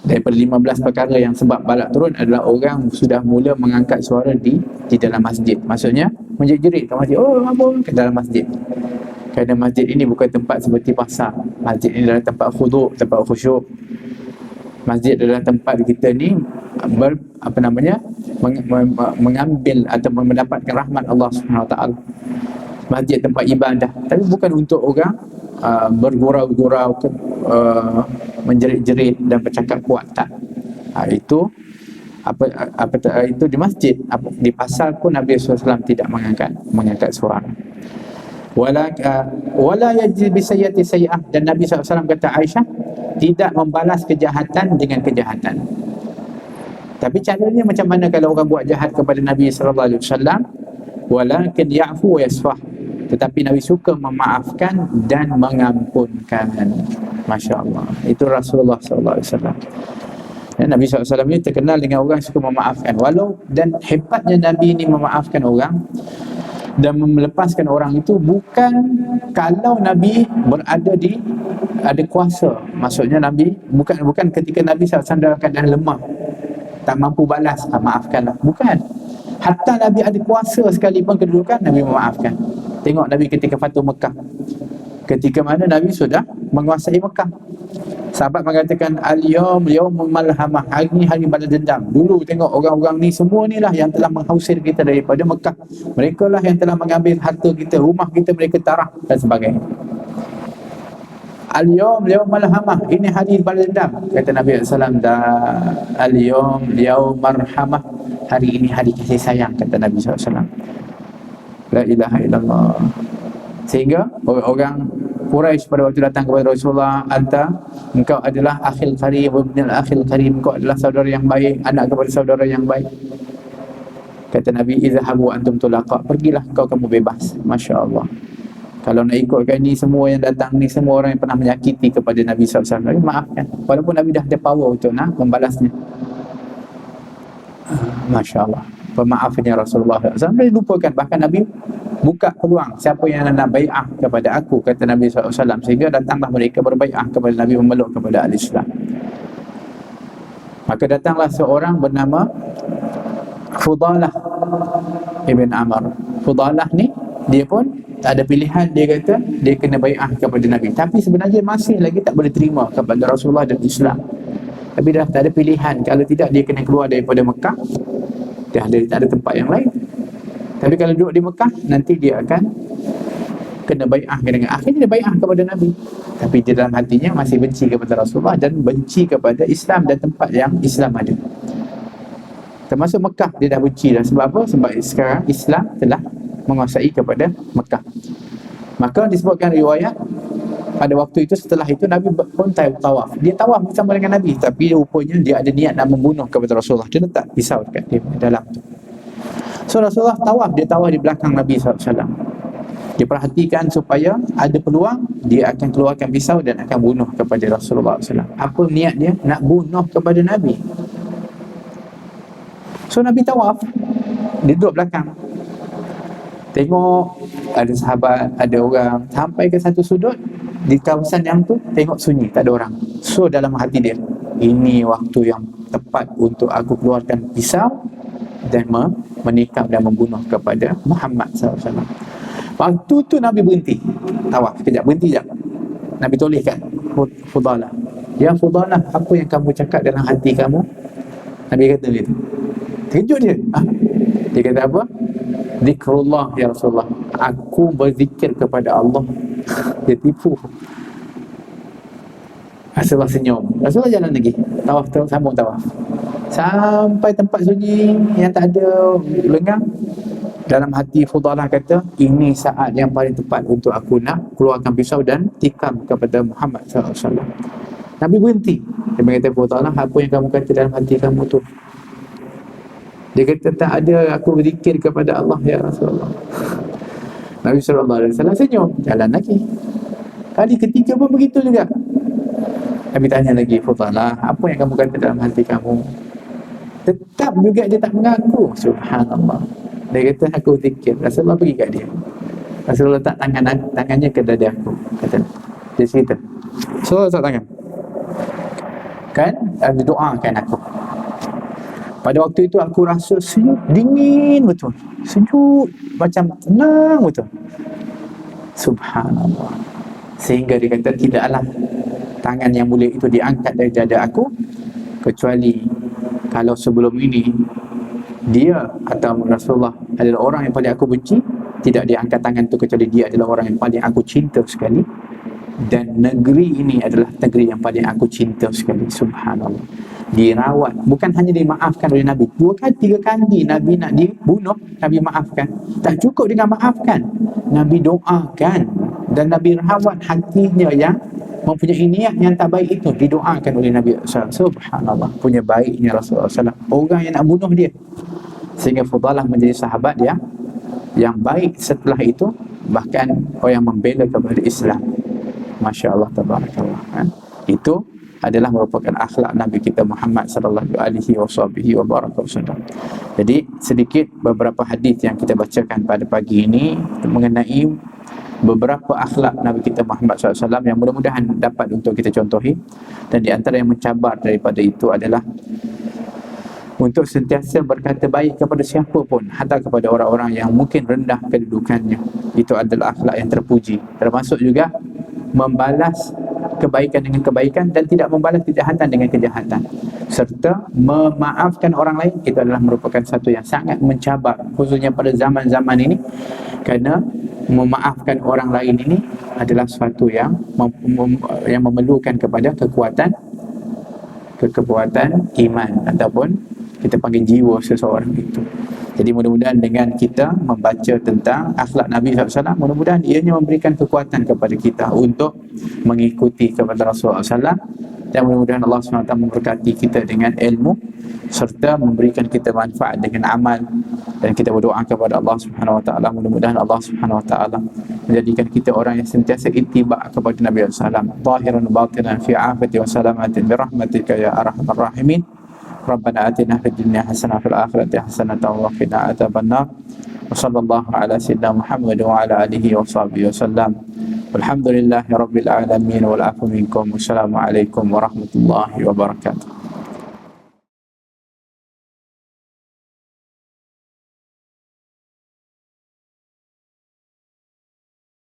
daripada 15 perkara yang sebab balak turun adalah orang sudah mula mengangkat suara di dalam masjid. Maksudnya menjerit kat masjid, apa ke dalam masjid. Kerana masjid ini bukan tempat seperti pasar. Masjid ini adalah tempat khuduk, tempat khusyuk. Masjid adalah tempat kita ni mengambil atau mendapatkan rahmat Allah Subhanahu Wa Taala. Masjid tempat ibadah, tapi bukan untuk orang bergurau-gurau, menjerit-jerit dan bercakap kuat, tak. Itu itu di masjid. Di pasar pun Nabi SAW tidak mengangkat suara. Wala yajzi bisayyati sayyi'ah, dan Nabi SAW kata Aisyah tidak membalas kejahatan dengan kejahatan. Tapi caranya macam mana kalau orang buat jahat kepada Nabi SAW? Walakin ya'fu wa yasfah, tetapi Nabi suka memaafkan dan mengampunkan. Masya Allah, itu Rasulullah SAW. Dan Nabi SAW ini terkenal dengan orang suka memaafkan. Dan hebatnya Nabi ini memaafkan orang dan melepaskan orang itu bukan kalau Nabi ada kuasa. Maksudnya Nabi bukan ketika Nabi SAW dalam keadaan lemah, tak mampu balas, maafkanlah. Bukan. Hatta Nabi ada kuasa sekalipun kedudukan, Nabi memaafkan. Tengok Nabi ketika Fatu Mekah, ketika mana Nabi sudah menguasai Mekah, sahabat mengatakan al-yawmul malhamah, hari ni hari balas dendam. Dulu tengok orang-orang ni semua ni lah yang telah menghausir kita daripada Mekah, mereka lah yang telah mengambil harta kita, rumah kita mereka tarah dan sebagainya. Al-yawmul malhamah, ini hari balas dendam. Kata Nabi SAW, al-yawmul marhamah, hari ini hari kasih sayang, kata Nabi SAW. La ilaha illallah. Sehingga orang Quraisy pada waktu datang kepada Rasulullah, engkau adalah akhil karim, ibnul akhil karim, engkau adalah saudara yang baik, anak kepada saudara yang baik. Kata Nabi, izhabu antum tulaqa, pergilah kamu bebas. Masya Allah. Kalau nak ikutkan ni, semua yang datang ni semua orang yang pernah menyakiti kepada Nabi SAW, Nabi maafkan, walaupun Nabi dah ada power untuk nak membalasnya. Masya Allah, pemaafnya Rasulullah SAW. Nabi lupakan, bahkan Nabi buka peluang, siapa yang nak bai'ah kepada aku, kata Nabi SAW, sehingga datanglah mereka berbai'ah kepada Nabi, memeluk kepada al-Islam. Maka datanglah seorang bernama Fudalah Ibn Amr. Fudalah ni, dia pun tak ada pilihan, dia kata dia kena bai'ah kepada Nabi, tapi sebenarnya masih lagi tak boleh terima kepada Rasulullah dan Islam, tapi dah tak ada pilihan. Kalau tidak, dia kena keluar daripada Mekah, tak ada tempat yang lain. Tapi kalau duduk di Mekah, nanti dia akan kena bai'ah dengan, akhirnya dia bai'ah kepada Nabi, tapi di dalam hatinya masih benci kepada Rasulullah dan benci kepada Islam dan tempat yang Islam ada. Termasuk Mekah dia dah benci dah. Sebab apa? Sebab sekarang Islam telah menguasai kepada Mekah. Maka disebutkan riwayat, pada waktu itu, setelah itu Nabi pun tawaf. Dia tawaf bersama dengan Nabi, tapi rupanya dia ada niat nak membunuh kepada Rasulullah. Dia letak pisau dekat dia dalam tu. So Rasulullah tawaf, dia tawaf di belakang Nabi SAW. Dia perhatikan supaya ada peluang, dia akan keluarkan pisau dan akan bunuh kepada Rasulullah SAW. Apa niat dia? Nak bunuh kepada Nabi. So Nabi tawaf, dia duduk belakang, tengok ada sahabat, ada orang, sampai ke satu sudut di kawasan yang tu, tengok sunyi, tak ada orang. So dalam hati dia, ini waktu yang tepat untuk aku keluarkan pisau dan menikam dan membunuh kepada Muhammad SAW. Waktu tu Nabi berhenti tawaf sekejap, berhenti sekejap. Nabi tolehkan Fudalah, ya Fudalah, apa yang kamu cakap dalam hati kamu? Nabi kata gitu. Terkejut dia. Dia kata apa? Zikrullah ya Rasulullah, aku berzikir kepada Allah. Dia tipu. Rasulullah senyum. Rasulullah jalan lagi, tawaf, sambung tawaf sampai tempat sunyi yang tak ada lengang. Dalam hati Fudalah kata, ini saat yang paling tepat untuk aku nak keluarkan pisau dan tikam kepada Muhammad SAW. Nabi berhenti. Dia berkata, Fudalah, apa yang kamu kata dalam hati kamu tu? Dia kata, tak ada, aku berzikir kepada Allah ya Rasulullah. Nabi SAW senyum, jalan lagi. Kali ketiga pun begitu juga. Nabi tanya lagi, Fudalah, apa yang kamu kata dalam hati kamu? Tetap juga dia tak mengaku. Subhanallah. Dia kata, aku zikir. Rasulullah pergi kat dia. Rasulullah letak tangannya ke dada aku. Kata, dia cerita, Rasulullah letak tangan, kan, dia doakan aku. Pada waktu itu aku rasa sejuk, dingin betul, sejuk, macam tenang betul. Subhanallah. Sehingga dia kata, tidaklah tangan yang mulia itu diangkat dari dada aku, kecuali kalau sebelum ini dia atau Rasulullah adalah orang yang paling aku benci, tidak diangkat tangan itu kecuali dia adalah orang yang paling aku cinta sekali, dan negeri ini adalah negeri yang paling aku cinta sekali. Subhanallah. Dirawat, bukan hanya dimaafkan oleh Nabi, 2 kali 3 kali Nabi nak dibunuh, Nabi maafkan. Tak cukup dengan maafkan, Nabi doakan, dan Nabi rawat hatinya yang mempunyai niat yang tak baik itu, didoakan oleh Nabi SAW. Subhanallah, punya baiknya Rasulullah SAW, orang yang nak bunuh dia. Sehingga Fudalah menjadi sahabat yang baik setelah itu, bahkan orang yang membela kepada Islam. Masya Allah, tabarakallah. Itu adalah merupakan akhlak Nabi kita Muhammad sallallahu alaihi wasallam. Jadi sedikit beberapa hadis yang kita bacakan pada pagi ini mengenai beberapa akhlak Nabi kita Muhammad SAW yang mudah-mudahan dapat untuk kita contohi. Dan di antara yang mencabar daripada itu adalah untuk sentiasa berkata baik kepada siapa pun, hatta kepada orang-orang yang mungkin rendah kedudukannya. Itu adalah akhlak yang terpuji. Termasuk juga membalas kebaikan dengan kebaikan dan tidak membalas kejahatan dengan kejahatan, serta memaafkan orang lain. Itu adalah merupakan satu yang sangat mencabar, khususnya pada zaman-zaman ini, kerana memaafkan orang lain ini adalah sesuatu yang memerlukan kepada kekuatan iman, ataupun kita panggil jiwa seseorang itu. Jadi mudah-mudahan dengan kita membaca tentang akhlak Nabi SAW, mudah-mudahan ianya memberikan kekuatan kepada kita untuk mengikuti kepada Rasulullah SAW dan mudah-mudahan Allah SWT memberkati kita dengan ilmu serta memberikan kita manfaat dengan amal. Dan kita berdoa kepada Allah Subhanahu Wa Taala, mudah-mudahan Allah Subhanahu Wa Taala menjadikan kita orang yang sentiasa ittiba kepada Nabi sallallahu alaihi wasallam, zahiran wa batinan fi afati wa salamatin bi rahmatika ya arhamar rahimin. Rabbana atina fid dunya hasanah fil akhirati hasanah wa qina adzabannar. Wa sallallahu ala sayyidina Muhammad wa ala alihi wa sahbihi wasallam. Walhamdulillahi rabbil alamin wal afu minkum. Wassalamu alaikum warahmatullahi wabarakatuh.